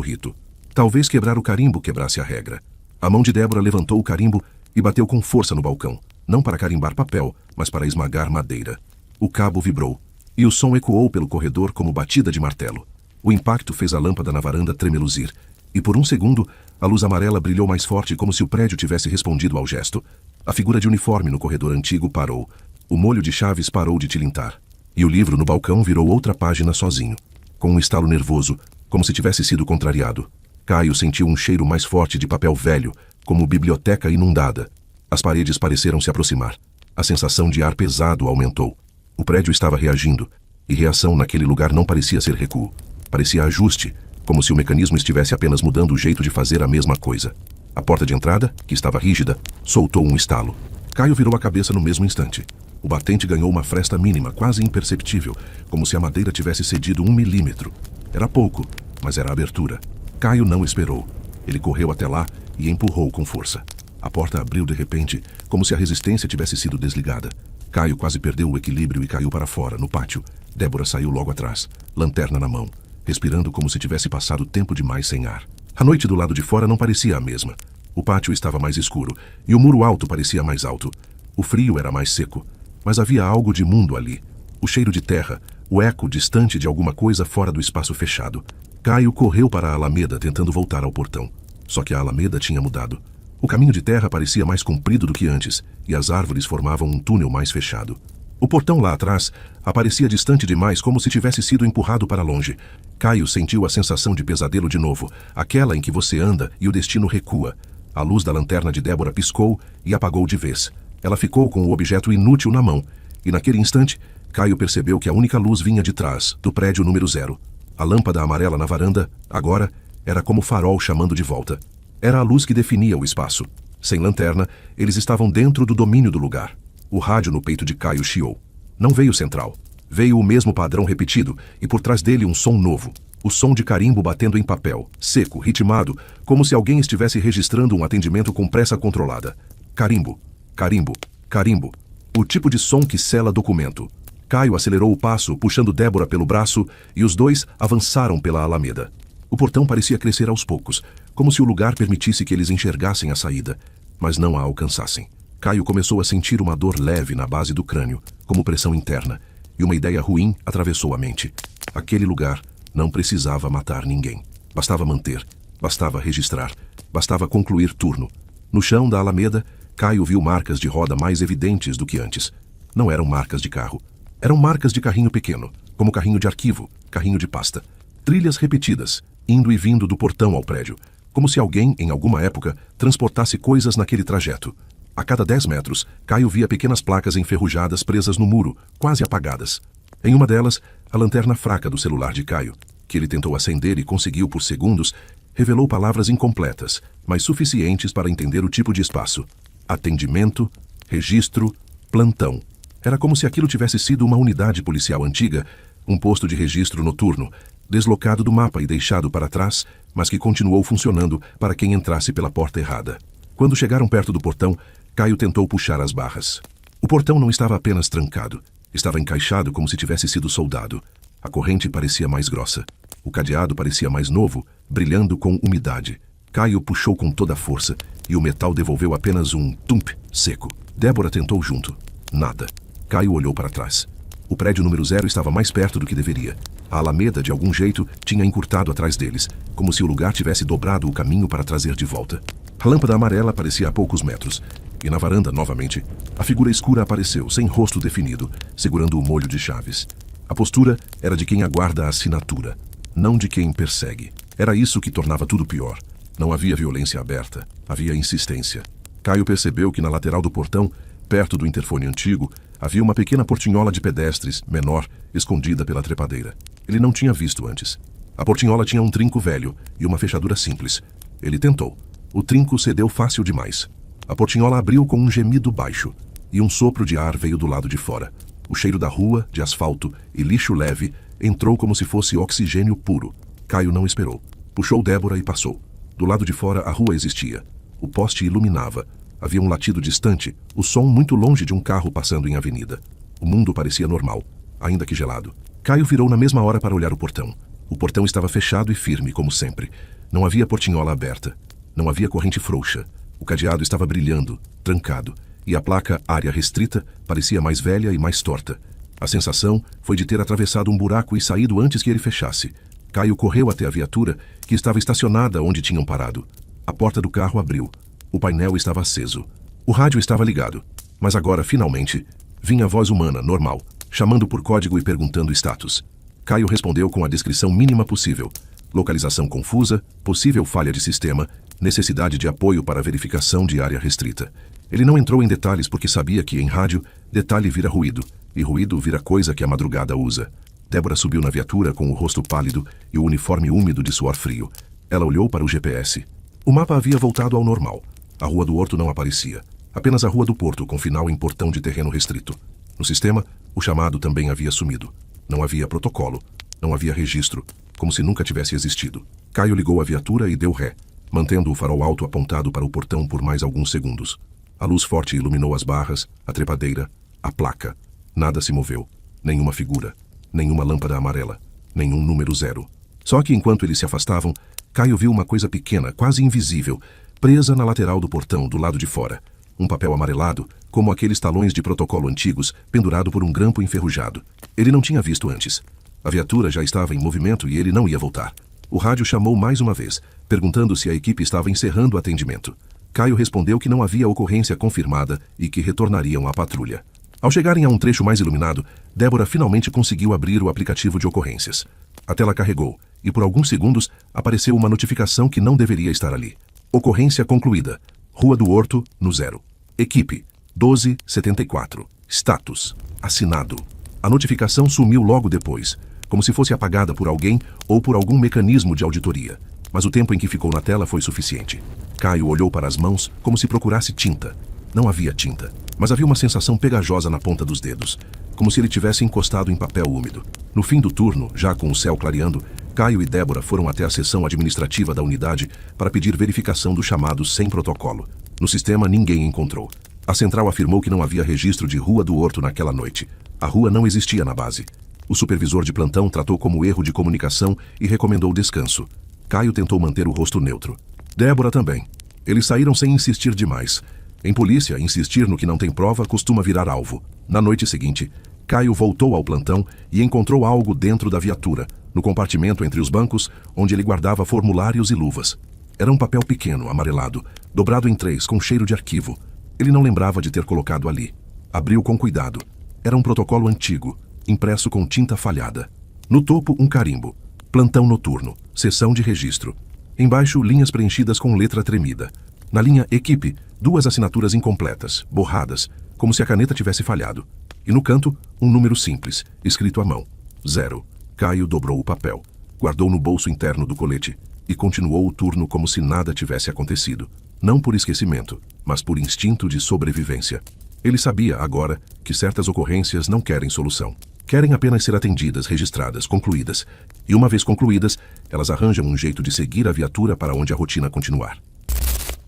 rito. Talvez quebrar o carimbo quebrasse a regra. A mão de Débora levantou o carimbo e bateu com força no balcão, não para carimbar papel, mas para esmagar madeira. O cabo vibrou, e o som ecoou pelo corredor como batida de martelo. O impacto fez a lâmpada na varanda tremeluzir, e por um segundo, a luz amarela brilhou mais forte como se o prédio tivesse respondido ao gesto. A figura de uniforme no corredor antigo parou. O molho de chaves parou de tilintar. E o livro no balcão virou outra página sozinho, com um estalo nervoso, como se tivesse sido contrariado. Caio sentiu um cheiro mais forte de papel velho, como biblioteca inundada. As paredes pareceram se aproximar. A sensação de ar pesado aumentou. O prédio estava reagindo, e reação naquele lugar não parecia ser recuo. Parecia ajuste, como se o mecanismo estivesse apenas mudando o jeito de fazer a mesma coisa. A porta de entrada, que estava rígida, soltou um estalo. Caio virou a cabeça no mesmo instante. O batente ganhou uma fresta mínima, quase imperceptível, como se a madeira tivesse cedido 1 milímetro. Era pouco, mas era a abertura. Caio não esperou. Ele correu até lá e empurrou com força. A porta abriu de repente, como se a resistência tivesse sido desligada. Caio quase perdeu o equilíbrio e caiu para fora, no pátio. Débora saiu logo atrás, lanterna na mão, respirando como se tivesse passado tempo demais sem ar. A noite do lado de fora não parecia a mesma. O pátio estava mais escuro e o muro alto parecia mais alto. O frio era mais seco, mas havia algo de imundo ali. O cheiro de terra, o eco distante de alguma coisa fora do espaço fechado. Caio correu para a alameda tentando voltar ao portão. Só que a alameda tinha mudado. O caminho de terra parecia mais comprido do que antes, e as árvores formavam um túnel mais fechado. O portão lá atrás aparecia distante demais, como se tivesse sido empurrado para longe. Caio sentiu a sensação de pesadelo de novo, aquela em que você anda e o destino recua. A luz da lanterna de Débora piscou e apagou de vez. Ela ficou com o objeto inútil na mão, e naquele instante, Caio percebeu que a única luz vinha de trás, do prédio número 0. A lâmpada amarela na varanda, agora, era como farol chamando de volta. Era a luz que definia o espaço. Sem lanterna, eles estavam dentro do domínio do lugar. O rádio no peito de Caio chiou. Não veio central. Veio o mesmo padrão repetido, e por trás dele um som novo. O som de carimbo batendo em papel, seco, ritmado, como se alguém estivesse registrando um atendimento com pressa controlada. Carimbo, carimbo, carimbo. O tipo de som que sela documento. Caio acelerou o passo, puxando Débora pelo braço, e os dois avançaram pela alameda. O portão parecia crescer aos poucos, como se o lugar permitisse que eles enxergassem a saída, mas não a alcançassem. Caio começou a sentir uma dor leve na base do crânio, como pressão interna, e uma ideia ruim atravessou a mente. Aquele lugar não precisava matar ninguém. Bastava manter, bastava registrar, bastava concluir turno. No chão da alameda, Caio viu marcas de roda mais evidentes do que antes. Não eram marcas de carro. Eram marcas de carrinho pequeno, como carrinho de arquivo, carrinho de pasta. Trilhas repetidas, indo e vindo do portão ao prédio, como se alguém, em alguma época, transportasse coisas naquele trajeto. A cada 10 metros, Caio via pequenas placas enferrujadas presas no muro, quase apagadas. Em uma delas, a lanterna fraca do celular de Caio, que ele tentou acender e conseguiu por segundos, revelou palavras incompletas, mas suficientes para entender o tipo de espaço. Atendimento, registro, plantão. Era como se aquilo tivesse sido uma unidade policial antiga, um posto de registro noturno, deslocado do mapa e deixado para trás, mas que continuou funcionando para quem entrasse pela porta errada. Quando chegaram perto do portão, Caio tentou puxar as barras. O portão não estava apenas trancado, estava encaixado como se tivesse sido soldado. A corrente parecia mais grossa. O cadeado parecia mais novo, brilhando com umidade. Caio puxou com toda a força, e o metal devolveu apenas um tump seco. Débora tentou junto. Nada. Caio olhou para trás. O prédio número 0 estava mais perto do que deveria. A alameda, de algum jeito, tinha encurtado atrás deles, como se o lugar tivesse dobrado o caminho para trazer de volta. A lâmpada amarela aparecia a poucos metros, e na varanda, novamente, a figura escura apareceu, sem rosto definido, segurando o molho de chaves. A postura era de quem aguarda a assinatura, não de quem persegue. Era isso que tornava tudo pior. Não havia violência aberta, havia insistência. Caio percebeu que na lateral do portão, perto do interfone antigo, havia uma pequena portinhola de pedestres, menor, escondida pela trepadeira. Ele não tinha visto antes. A portinhola tinha um trinco velho e uma fechadura simples. Ele tentou. O trinco cedeu fácil demais. A portinhola abriu com um gemido baixo, e um sopro de ar veio do lado de fora. O cheiro da rua, de asfalto e lixo leve entrou como se fosse oxigênio puro. Caio não esperou. Puxou Débora e passou. Do lado de fora a rua existia. O poste iluminava. Havia um latido distante, o som muito longe de um carro passando em avenida. O mundo parecia normal, ainda que gelado. Caio virou na mesma hora para olhar o portão. O portão estava fechado e firme, como sempre. Não havia portinhola aberta. Não havia corrente frouxa. O cadeado estava brilhando, trancado, e a placa área restrita parecia mais velha e mais torta. A sensação foi de ter atravessado um buraco e saído antes que ele fechasse. Caio correu até a viatura, que estava estacionada onde tinham parado. A porta do carro abriu. O painel estava aceso. O rádio estava ligado. Mas agora, finalmente, vinha a voz humana, normal, chamando por código e perguntando status. Caio respondeu com a descrição mínima possível. Localização confusa, possível falha de sistema, necessidade de apoio para verificação de área restrita. Ele não entrou em detalhes porque sabia que, em rádio, detalhe vira ruído, e ruído vira coisa que a madrugada usa. Débora subiu na viatura com o rosto pálido e o uniforme úmido de suor frio. Ela olhou para o GPS. O mapa havia voltado ao normal. A Rua do Horto não aparecia. Apenas a Rua do Porto, com final em portão de terreno restrito. No sistema, o chamado também havia sumido. Não havia protocolo. Não havia registro, como se nunca tivesse existido. Caio ligou a viatura e deu ré, mantendo o farol alto apontado para o portão por mais alguns segundos. A luz forte iluminou as barras, a trepadeira, a placa. Nada se moveu. Nenhuma figura. Nenhuma lâmpada amarela. Nenhum número 0. Só que enquanto eles se afastavam, Caio viu uma coisa pequena, quase invisível, presa na lateral do portão, do lado de fora. Um papel amarelado, como aqueles talões de protocolo antigos, pendurado por um grampo enferrujado. Ele não tinha visto antes. A viatura já estava em movimento e ele não ia voltar. O rádio chamou mais uma vez, perguntando se a equipe estava encerrando o atendimento. Caio respondeu que não havia ocorrência confirmada e que retornariam à patrulha. Ao chegarem a um trecho mais iluminado, Débora finalmente conseguiu abrir o aplicativo de ocorrências. A tela carregou, e por alguns segundos apareceu uma notificação que não deveria estar ali. Ocorrência concluída. Rua do Horto, no 0. Equipe, 1274. Status, assinado. A notificação sumiu logo depois, como se fosse apagada por alguém ou por algum mecanismo de auditoria. Mas o tempo em que ficou na tela foi suficiente. Caio olhou para as mãos como se procurasse tinta. Não havia tinta, mas havia uma sensação pegajosa na ponta dos dedos, como se ele tivesse encostado em papel úmido. No fim do turno, já com o céu clareando, Caio e Débora foram até a seção administrativa da unidade para pedir verificação do chamado sem protocolo. No sistema, ninguém encontrou. A central afirmou que não havia registro de Rua do Horto naquela noite. A rua não existia na base. O supervisor de plantão tratou como erro de comunicação e recomendou descanso. Caio tentou manter o rosto neutro. Débora também. Eles saíram sem insistir demais. Em polícia, insistir no que não tem prova costuma virar alvo. Na noite seguinte, Caio voltou ao plantão e encontrou algo dentro da viatura, no compartimento entre os bancos, onde ele guardava formulários e luvas. Era um papel pequeno, amarelado, dobrado em 3, com cheiro de arquivo. Ele não lembrava de ter colocado ali. Abriu com cuidado. Era um protocolo antigo, impresso com tinta falhada. No topo, um carimbo. Plantão noturno, seção de registro. Embaixo, linhas preenchidas com letra tremida. Na linha Equipe, 2 assinaturas incompletas, borradas, como se a caneta tivesse falhado. E no canto, um número simples, escrito à mão. 0. Caio dobrou o papel, guardou no bolso interno do colete e continuou o turno como se nada tivesse acontecido. Não por esquecimento, mas por instinto de sobrevivência. Ele sabia, agora, que certas ocorrências não querem solução. Querem apenas ser atendidas, registradas, concluídas. E uma vez concluídas, elas arranjam um jeito de seguir a viatura para onde a rotina continuar.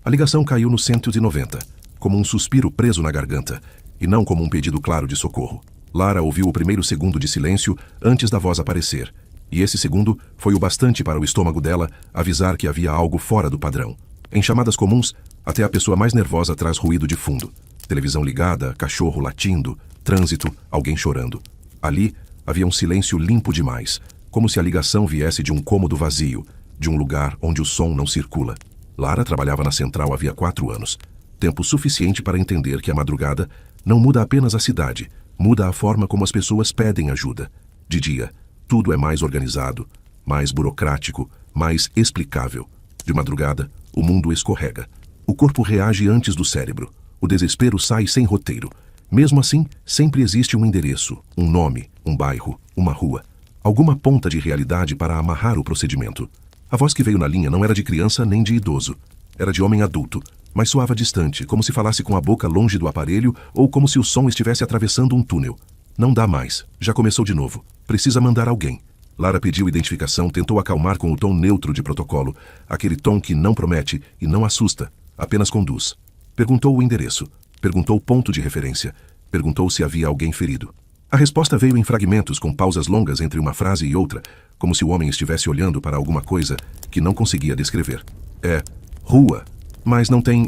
A ligação caiu no 190, como um suspiro preso na garganta, e não como um pedido claro de socorro. Lara ouviu o primeiro segundo de silêncio antes da voz aparecer, e esse segundo foi o bastante para o estômago dela avisar que havia algo fora do padrão. Em chamadas comuns, até a pessoa mais nervosa traz ruído de fundo. Televisão ligada, cachorro latindo, trânsito, alguém chorando. Ali, havia um silêncio limpo demais, como se a ligação viesse de um cômodo vazio, de um lugar onde o som não circula. Lara trabalhava na central havia 4 anos. Tempo suficiente para entender que a madrugada não muda apenas a cidade, muda a forma como as pessoas pedem ajuda. De dia, tudo é mais organizado, mais burocrático, mais explicável. De madrugada, o mundo escorrega. O corpo reage antes do cérebro. O desespero sai sem roteiro. Mesmo assim, sempre existe um endereço, um nome, um bairro, uma rua. Alguma ponta de realidade para amarrar o procedimento. A voz que veio na linha não era de criança nem de idoso. Era de homem adulto, mas soava distante, como se falasse com a boca longe do aparelho ou como se o som estivesse atravessando um túnel. Não dá mais. Já começou de novo. Precisa mandar alguém. Lara pediu identificação, tentou acalmar com o tom neutro de protocolo, aquele tom que não promete e não assusta, apenas conduz. Perguntou o endereço, perguntou o ponto de referência, perguntou se havia alguém ferido. A resposta veio em fragmentos, com pausas longas entre uma frase e outra, como se o homem estivesse olhando para alguma coisa que não conseguia descrever. É rua, mas não tem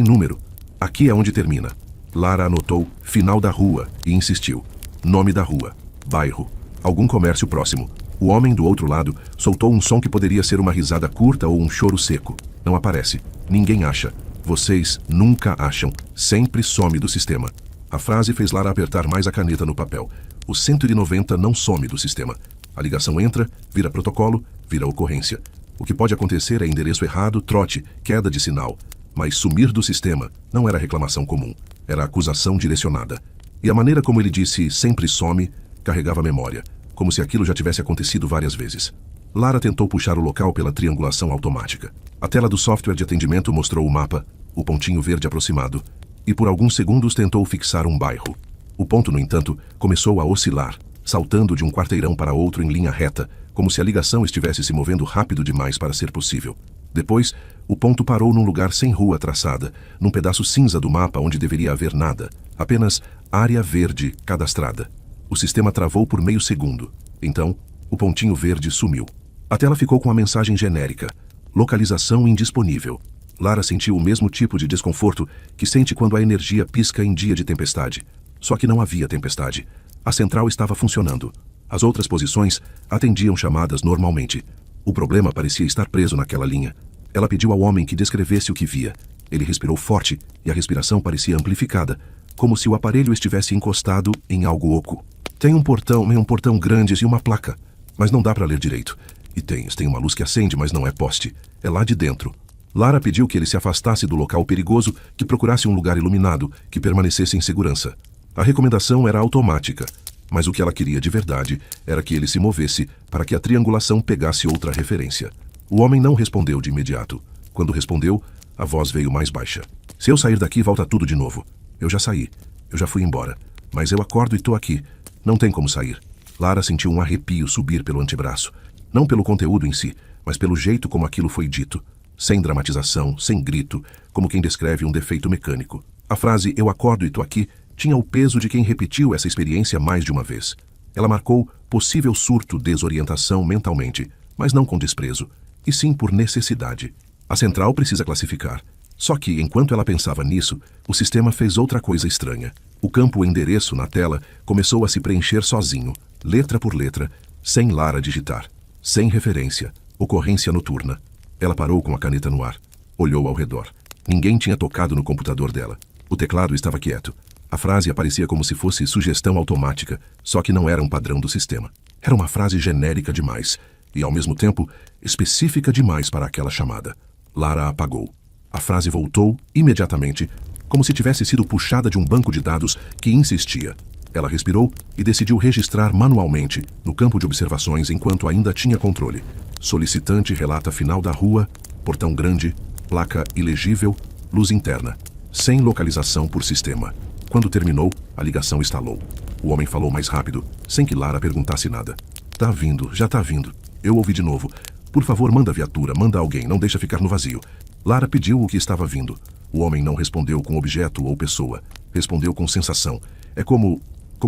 número. Aqui é onde termina. Lara anotou final da rua e insistiu. Nome da rua, bairro, algum comércio próximo. O homem do outro lado soltou um som que poderia ser uma risada curta ou um choro seco. Não aparece. Ninguém acha. Vocês nunca acham. Sempre some do sistema. A frase fez Lara apertar mais a caneta no papel. O 190 não some do sistema. A ligação entra, vira protocolo, vira ocorrência. O que pode acontecer é endereço errado, trote, queda de sinal. Mas sumir do sistema não era reclamação comum. Era acusação direcionada. E a maneira como ele disse sempre some, carregava memória, como se aquilo já tivesse acontecido várias vezes. Lara tentou puxar o local pela triangulação automática. A tela do software de atendimento mostrou o mapa, o pontinho verde aproximado, e por alguns segundos tentou fixar um bairro. O ponto, no entanto, começou a oscilar, saltando de um quarteirão para outro em linha reta, como se a ligação estivesse se movendo rápido demais para ser possível. Depois, o ponto parou num lugar sem rua traçada, num pedaço cinza do mapa onde deveria haver nada, apenas área verde cadastrada. O sistema travou por meio segundo. Então, o pontinho verde sumiu. A tela ficou com a mensagem genérica: localização indisponível. Lara sentiu o mesmo tipo de desconforto que sente quando a energia pisca em dia de tempestade. Só que não havia tempestade. A central estava funcionando. As outras posições atendiam chamadas normalmente. O problema parecia estar preso naquela linha. Ela pediu ao homem que descrevesse o que via. Ele respirou forte e a respiração parecia amplificada, como se o aparelho estivesse encostado em algo oco. Tem um portão grande e uma placa, mas não dá para ler direito. E tem uma luz que acende, mas não é poste. É lá de dentro. Lara pediu que ele se afastasse do local perigoso, que procurasse um lugar iluminado, que permanecesse em segurança. A recomendação era automática, mas o que ela queria de verdade era que ele se movesse para que a triangulação pegasse outra referência. O homem não respondeu de imediato. Quando respondeu, a voz veio mais baixa. Se eu sair daqui, volta tudo de novo. Eu já saí. Eu já fui embora. Mas eu acordo e tô aqui. Não tem como sair. Lara sentiu um arrepio subir pelo antebraço. Não pelo conteúdo em si, mas pelo jeito como aquilo foi dito. Sem dramatização, sem grito, como quem descreve um defeito mecânico. A frase "eu acordo e tô aqui" tinha o peso de quem repetiu essa experiência mais de uma vez. Ela marcou possível surto, desorientação mentalmente, mas não com desprezo, e sim por necessidade. A central precisa classificar. Só que, enquanto ela pensava nisso, o sistema fez outra coisa estranha. O campo endereço na tela começou a se preencher sozinho, letra por letra, sem Lara digitar. Sem referência, ocorrência noturna. Ela parou com a caneta no ar. Olhou ao redor. Ninguém tinha tocado no computador dela. O teclado estava quieto. A frase aparecia como se fosse sugestão automática, só que não era um padrão do sistema. Era uma frase genérica demais e, ao mesmo tempo, específica demais para aquela chamada. Lara apagou. A frase voltou imediatamente, como se tivesse sido puxada de um banco de dados que insistia. Ela respirou e decidiu registrar manualmente, no campo de observações enquanto ainda tinha controle. Solicitante relata final da rua, portão grande, placa ilegível, luz interna, sem localização por sistema. Quando terminou, a ligação estalou. O homem falou mais rápido, sem que Lara perguntasse nada. Tá vindo, já tá vindo. Eu ouvi de novo. Por favor, manda a viatura, manda alguém, não deixa ficar no vazio. Lara pediu o que estava vindo. O homem não respondeu com objeto ou pessoa. Respondeu com sensação. É como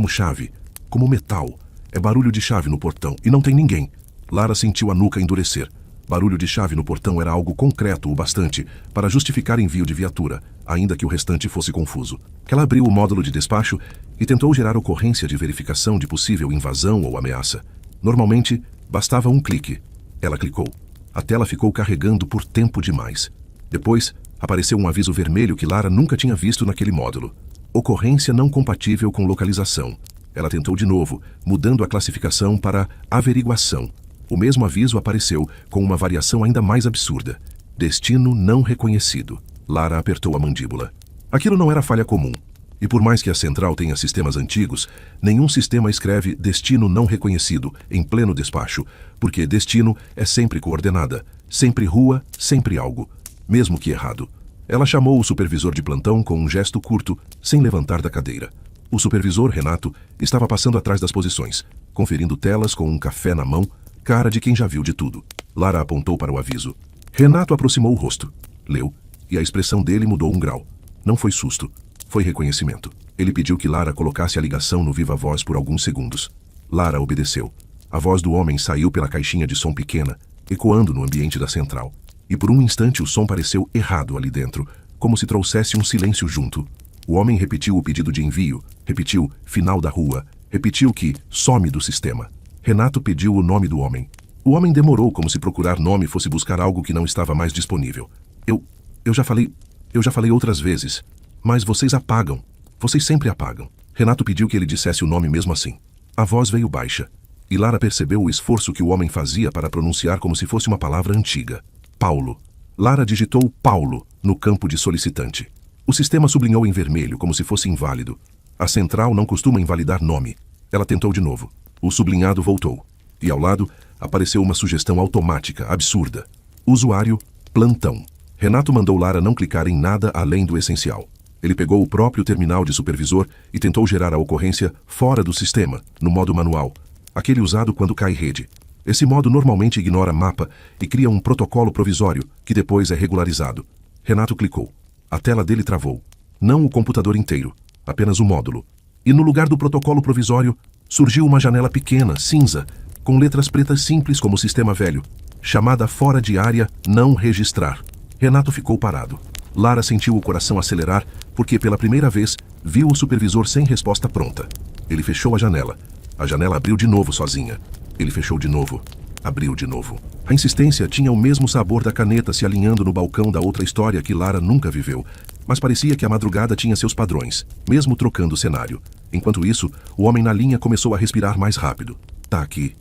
chave, como metal. É barulho de chave no portão e não tem ninguém. Lara sentiu a nuca endurecer. Barulho de chave no portão era algo concreto o bastante para justificar envio de viatura, ainda que o restante fosse confuso. Ela abriu o módulo de despacho e tentou gerar ocorrência de verificação de possível invasão ou ameaça. Normalmente, bastava um clique. Ela clicou. A tela ficou carregando por tempo demais. Depois, apareceu um aviso vermelho que Lara nunca tinha visto naquele módulo. Ocorrência não compatível com localização. Ela tentou de novo, mudando a classificação para averiguação. O mesmo aviso apareceu, com uma variação ainda mais absurda. Destino não reconhecido. Lara apertou a mandíbula. Aquilo não era falha comum. E por mais que a central tenha sistemas antigos, nenhum sistema escreve destino não reconhecido em pleno despacho, porque destino é sempre coordenada, sempre rua, sempre algo, mesmo que errado. Ela chamou o supervisor de plantão com um gesto curto, sem levantar da cadeira. O supervisor, Renato, estava passando atrás das posições. conferindo telas com um café na mão, cara de quem já viu de tudo. Lara apontou para o aviso. Renato aproximou o rosto. Leu, e a expressão dele mudou um grau. Não foi susto, foi reconhecimento. Ele pediu que Lara colocasse a ligação no viva voz por alguns segundos. Lara obedeceu. A voz do homem saiu pela caixinha de som pequena, ecoando no ambiente da central. E por um instante o som pareceu errado ali dentro, como se trouxesse um silêncio junto. O homem repetiu o pedido de envio, repetiu final da rua, repetiu que some do sistema. Renato pediu o nome do homem. O homem demorou como se procurar nome fosse buscar algo que não estava mais disponível. Eu já falei outras vezes, mas vocês apagam. Vocês sempre apagam. Renato pediu que ele dissesse o nome mesmo assim. A voz veio baixa, e Lara percebeu o esforço que o homem fazia para pronunciar como se fosse uma palavra antiga. Paulo. Lara digitou Paulo no campo de solicitante. O sistema sublinhou em vermelho, como se fosse inválido. A central não costuma invalidar nome. Ela tentou de novo. O sublinhado voltou. E ao lado, apareceu uma sugestão automática, absurda. Usuário, plantão. Renato mandou Lara não clicar em nada além do essencial. Ele pegou o próprio terminal de supervisor e tentou gerar a ocorrência fora do sistema, no modo manual, aquele usado quando cai rede. Esse modo normalmente ignora mapa e cria um protocolo provisório, que depois é regularizado. Renato clicou. A tela dele travou. Não o computador inteiro, apenas o módulo. E no lugar do protocolo provisório, surgiu uma janela pequena, cinza, com letras pretas simples como o sistema velho, chamada fora de área não registrar. Renato ficou parado. Lara sentiu o coração acelerar porque, pela primeira vez, viu o supervisor sem resposta pronta. Ele fechou a janela. A janela abriu de novo sozinha. Ele fechou de novo. Abriu de novo. A insistência tinha o mesmo sabor da caneta se alinhando no balcão da outra história que Lara nunca viveu, mas parecia que a madrugada tinha seus padrões, mesmo trocando o cenário. Enquanto isso, o homem na linha começou a respirar mais rápido. Tá aqui,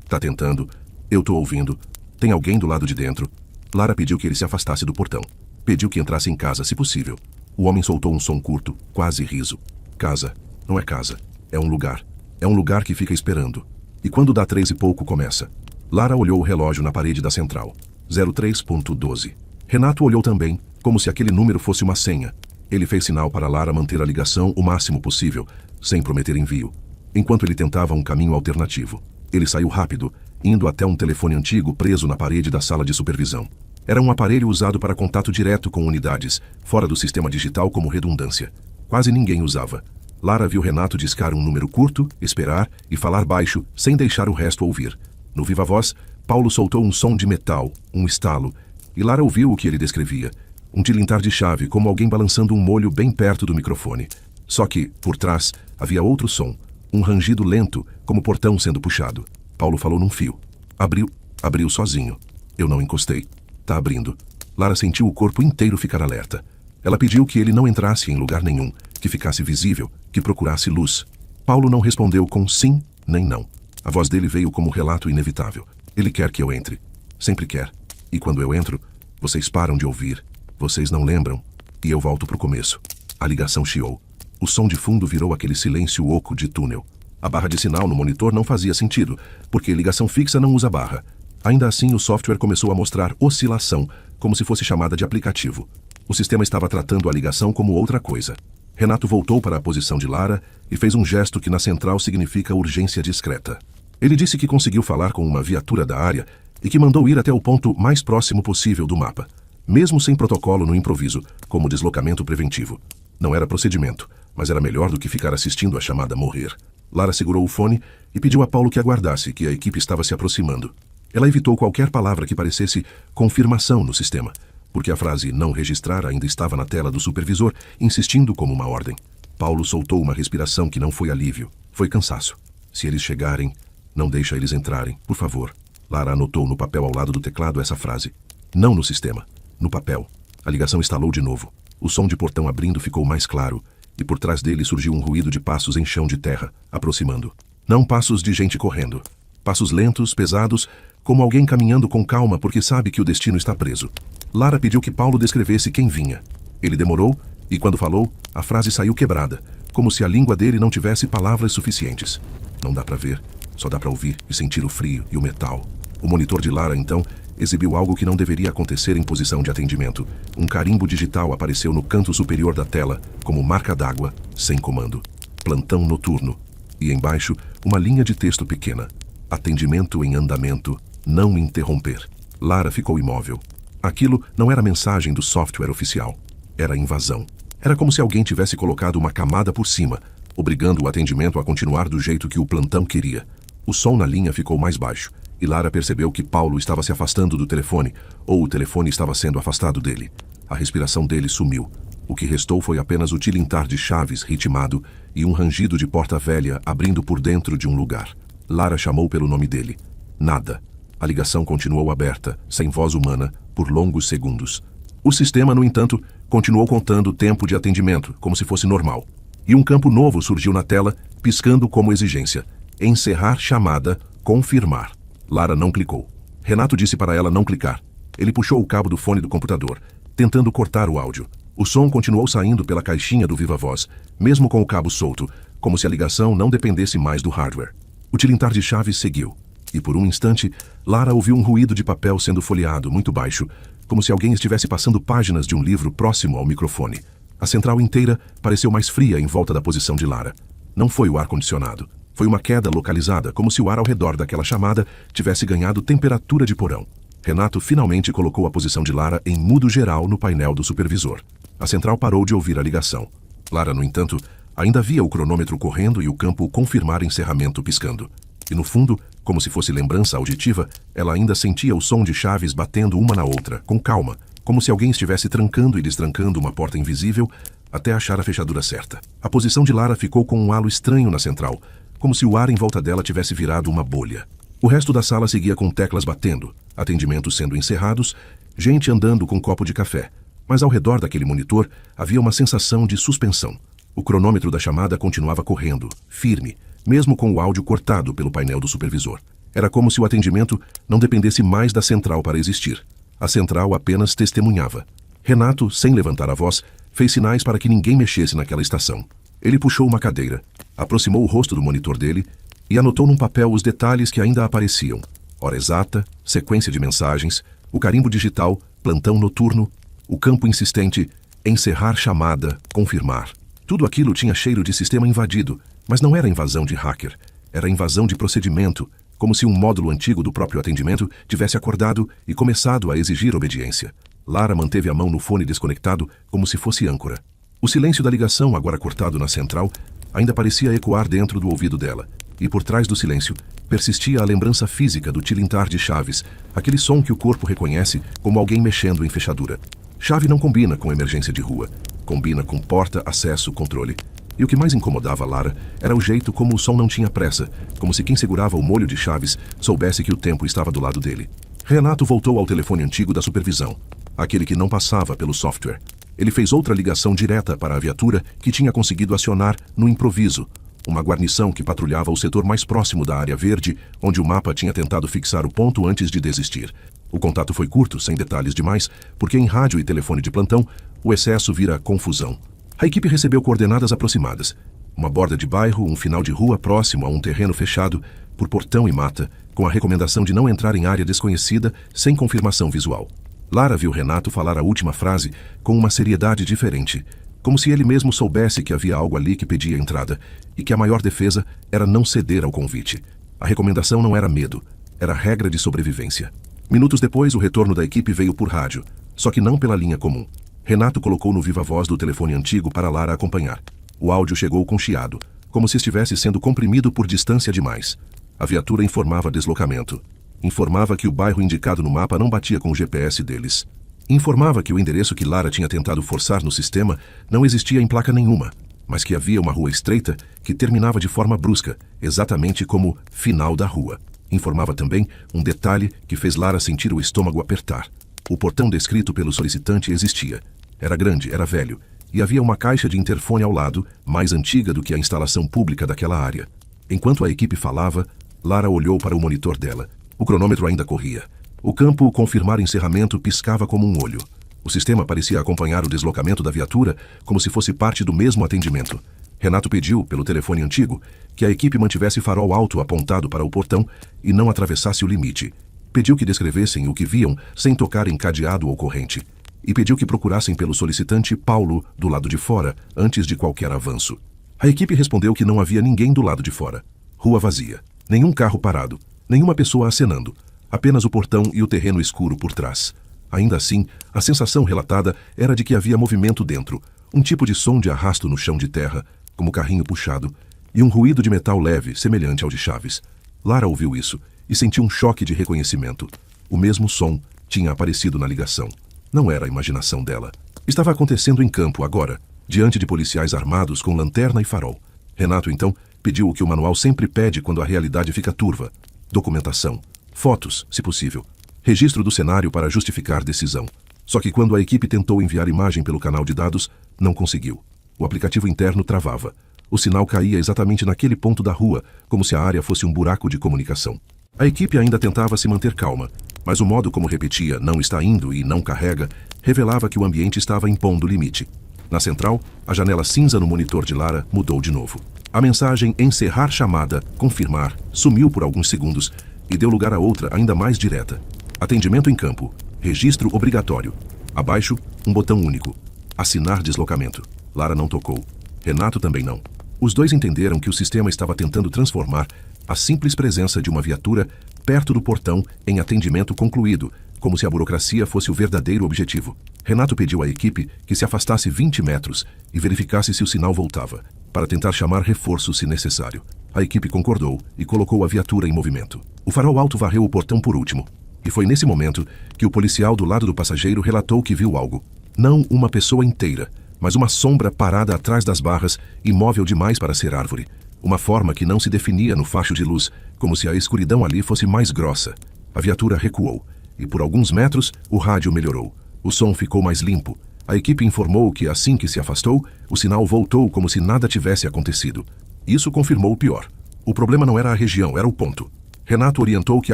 tá tentando, eu tô ouvindo, tem alguém do lado de dentro. Lara pediu que ele se afastasse do portão. Pediu que entrasse em casa, se possível. O homem soltou um som curto, quase riso. Casa, não é casa, é um lugar. É um lugar que fica esperando. E quando dá 3 e pouco, começa. Lara olhou o relógio na parede da central. 03:12. Renato olhou também, como se aquele número fosse uma senha. Ele fez sinal para Lara manter a ligação o máximo possível, sem prometer envio, enquanto ele tentava um caminho alternativo. Ele saiu rápido, indo até um telefone antigo preso na parede da sala de supervisão. Era um aparelho usado para contato direto com unidades, fora do sistema digital como redundância. Quase ninguém usava. Lara viu Renato discar um número curto, esperar e falar baixo, sem deixar o resto ouvir. No viva voz, Paulo soltou um som de metal, um estalo, e Lara ouviu o que ele descrevia. Um tilintar de chave, como alguém balançando um molho bem perto do microfone. Só que, por trás, havia outro som, um rangido lento, como portão sendo puxado. Paulo falou num fio. Abriu sozinho. Eu não encostei. Tá abrindo. Lara sentiu o corpo inteiro ficar alerta. Ela pediu que ele não entrasse em lugar nenhum, que ficasse visível, que procurasse luz. Paulo não respondeu com sim nem não. A voz dele veio como um relato inevitável. Ele quer que eu entre. Sempre quer. E quando eu entro, vocês param de ouvir. Vocês não lembram. E eu volto pro começo. A ligação chiou. O som de fundo virou aquele silêncio oco de túnel. A barra de sinal no monitor não fazia sentido, porque ligação fixa não usa barra. Ainda assim, o software começou a mostrar oscilação, como se fosse chamada de aplicativo. O sistema estava tratando a ligação como outra coisa. Renato voltou para a posição de Lara e fez um gesto que na central significa urgência discreta. Ele disse que conseguiu falar com uma viatura da área e que mandou ir até o ponto mais próximo possível do mapa, mesmo sem protocolo no improviso, como deslocamento preventivo. Não era procedimento, mas era melhor do que ficar assistindo a chamada morrer. Lara segurou o fone e pediu a Paulo que aguardasse, que a equipe estava se aproximando. Ela evitou qualquer palavra que parecesse confirmação no sistema, porque a frase não registrar ainda estava na tela do supervisor, insistindo como uma ordem. Paulo soltou uma respiração que não foi alívio, foi cansaço. Se eles chegarem, não deixa eles entrarem, por favor. Lara anotou no papel ao lado do teclado essa frase. Não no sistema, no papel. A ligação estalou de novo. O som de portão abrindo ficou mais claro, e por trás dele surgiu um ruído de passos em chão de terra, aproximando. Não passos de gente correndo. Passos lentos, pesados, como alguém caminhando com calma porque sabe que o destino está preso. Lara pediu que Paulo descrevesse quem vinha. Ele demorou, e quando falou, a frase saiu quebrada, como se a língua dele não tivesse palavras suficientes. Não dá para ver, só dá para ouvir e sentir o frio e o metal. O monitor de Lara, então, exibiu algo que não deveria acontecer em posição de atendimento. Um carimbo digital apareceu no canto superior da tela, como marca d'água, sem comando. Plantão noturno. e embaixo uma linha de texto pequena. Atendimento em andamento, não interromper. Lara ficou imóvel. Aquilo não era mensagem do software oficial. Era invasão. Era como se alguém tivesse colocado uma camada por cima, obrigando o atendimento a continuar do jeito que o plantão queria. O som na linha ficou mais baixo, e Lara percebeu que Paulo estava se afastando do telefone, ou o telefone estava sendo afastado dele. A respiração dele sumiu. O que restou foi apenas o tilintar de chaves ritmado e um rangido de porta velha abrindo por dentro de um lugar. Lara chamou pelo nome dele. Nada. A ligação continuou aberta, sem voz humana, por longos segundos. O sistema, no entanto, continuou contando o tempo de atendimento, como se fosse normal. E um campo novo surgiu na tela, piscando como exigência. Encerrar chamada, confirmar. Lara não clicou. Renato disse para ela não clicar. Ele puxou o cabo do fone do computador, tentando cortar o áudio. O som continuou saindo pela caixinha do viva-voz, mesmo com o cabo solto, como se a ligação não dependesse mais do hardware. O tilintar de chaves seguiu, e por um instante, Lara ouviu um ruído de papel sendo folheado muito baixo, como se alguém estivesse passando páginas de um livro próximo ao microfone. A central inteira pareceu mais fria em volta da posição de Lara. Não foi o ar-condicionado. Foi uma queda localizada, como se o ar ao redor daquela chamada tivesse ganhado temperatura de porão. Renato finalmente colocou a posição de Lara em mudo geral no painel do supervisor. A central parou de ouvir a ligação. Lara, no entanto, ainda via o cronômetro correndo e o campo confirmar encerramento piscando. E no fundo, como se fosse lembrança auditiva, ela ainda sentia o som de chaves batendo uma na outra, com calma, como se alguém estivesse trancando e destrancando uma porta invisível até achar a fechadura certa. A posição de Lara ficou com um halo estranho na central, como se o ar em volta dela tivesse virado uma bolha. O resto da sala seguia com teclas batendo, atendimentos sendo encerrados, gente andando com um copo de café. Mas ao redor daquele monitor havia uma sensação de suspensão. O cronômetro da chamada continuava correndo, firme, mesmo com o áudio cortado pelo painel do supervisor. Era como se o atendimento não dependesse mais da central para existir. A central apenas testemunhava. Renato, sem levantar a voz, fez sinais para que ninguém mexesse naquela estação. Ele puxou uma cadeira, aproximou o rosto do monitor dele e anotou num papel os detalhes que ainda apareciam. Hora exata, sequência de mensagens, o carimbo digital, plantão noturno, o campo insistente, encerrar chamada, confirmar. Tudo aquilo tinha cheiro de sistema invadido, mas não era invasão de hacker. Era invasão de procedimento, como se um módulo antigo do próprio atendimento tivesse acordado e começado a exigir obediência. Lara manteve a mão no fone desconectado, como se fosse âncora. O silêncio da ligação, agora cortado na central, ainda parecia ecoar dentro do ouvido dela, e por trás do silêncio persistia a lembrança física do tilintar de chaves, aquele som que o corpo reconhece como alguém mexendo em fechadura. Chave não combina com emergência de rua, combina com porta, acesso, controle. E o que mais incomodava Lara era o jeito como o som não tinha pressa, como se quem segurava o molho de chaves soubesse que o tempo estava do lado dele. Renato voltou ao telefone antigo da supervisão, aquele que não passava pelo software. Ele fez outra ligação direta para a viatura que tinha conseguido acionar no improviso, uma guarnição que patrulhava o setor mais próximo da área verde, onde o mapa tinha tentado fixar o ponto antes de desistir. O contato foi curto, sem detalhes demais, porque em rádio e telefone de plantão, o excesso vira confusão. A equipe recebeu coordenadas aproximadas. Uma borda de bairro, um final de rua próximo a um terreno fechado, por portão e mata, com a recomendação de não entrar em área desconhecida sem confirmação visual. Lara viu Renato falar a última frase com uma seriedade diferente, como se ele mesmo soubesse que havia algo ali que pedia entrada, e que a maior defesa era não ceder ao convite. A recomendação não era medo, era regra de sobrevivência. Minutos depois, o retorno da equipe veio por rádio, só que não pela linha comum. Renato colocou no viva-voz do telefone antigo para Lara acompanhar. O áudio chegou com chiado, como se estivesse sendo comprimido por distância demais. A viatura informava deslocamento. Informava que o bairro indicado no mapa não batia com o GPS deles. Informava que o endereço que Lara tinha tentado forçar no sistema não existia em placa nenhuma, mas que havia uma rua estreita que terminava de forma brusca, exatamente como final da rua. Informava também um detalhe que fez Lara sentir o estômago apertar. O portão descrito pelo solicitante existia. Era grande, era velho, e havia uma caixa de interfone ao lado, mais antiga do que a instalação pública daquela área. Enquanto a equipe falava, Lara olhou para o monitor dela. O cronômetro ainda corria. O campo confirmar encerramento piscava como um olho. O sistema parecia acompanhar o deslocamento da viatura como se fosse parte do mesmo atendimento. Renato pediu, pelo telefone antigo, que a equipe mantivesse farol alto apontado para o portão e não atravessasse o limite. Pediu que descrevessem o que viam sem tocar em cadeado ou corrente. E pediu que procurassem pelo solicitante Paulo do lado de fora, antes de qualquer avanço. A equipe respondeu que não havia ninguém do lado de fora. Rua vazia. Nenhum carro parado. Nenhuma pessoa acenando. Apenas o portão e o terreno escuro por trás. Ainda assim, a sensação relatada era de que havia movimento dentro. Um tipo de som de arrasto no chão de terra, como carrinho puxado, e um ruído de metal leve, semelhante ao de chaves. Lara ouviu isso e sentiu um choque de reconhecimento. O mesmo som tinha aparecido na ligação. Não era a imaginação dela. Estava acontecendo em campo agora, diante de policiais armados com lanterna e farol. Renato, então, pediu o que o manual sempre pede quando a realidade fica turva: documentação, fotos, se possível, registro do cenário para justificar decisão. Só que quando a equipe tentou enviar imagem pelo canal de dados, não conseguiu. O aplicativo interno travava. O sinal caía exatamente naquele ponto da rua, como se a área fosse um buraco de comunicação. A equipe ainda tentava se manter calma, mas o modo como repetia "não está indo" e "não carrega" revelava que o ambiente estava impondo limite. Na central, a janela cinza no monitor de Lara mudou de novo. A mensagem "encerrar chamada, confirmar" sumiu por alguns segundos e deu lugar a outra ainda mais direta. Atendimento em campo. Registro obrigatório. Abaixo, um botão único. Assinar deslocamento. Lara não tocou. Renato também não. Os dois entenderam que o sistema estava tentando transformar a simples presença de uma viatura perto do portão em atendimento concluído, como se a burocracia fosse o verdadeiro objetivo. Renato pediu à equipe que se afastasse 20 metros e verificasse se o sinal voltava, para tentar chamar reforço se necessário. A equipe concordou e colocou a viatura em movimento. O farol alto varreu o portão por último. E foi nesse momento que o policial do lado do passageiro relatou que viu algo. Não uma pessoa inteira, mas uma sombra parada atrás das barras, imóvel demais para ser árvore. Uma forma que não se definia no facho de luz, como se a escuridão ali fosse mais grossa. A viatura recuou, e por alguns metros o rádio melhorou. O som ficou mais limpo. A equipe informou que assim que se afastou, o sinal voltou como se nada tivesse acontecido. Isso confirmou o pior. O problema não era a região, era o ponto. Renato orientou que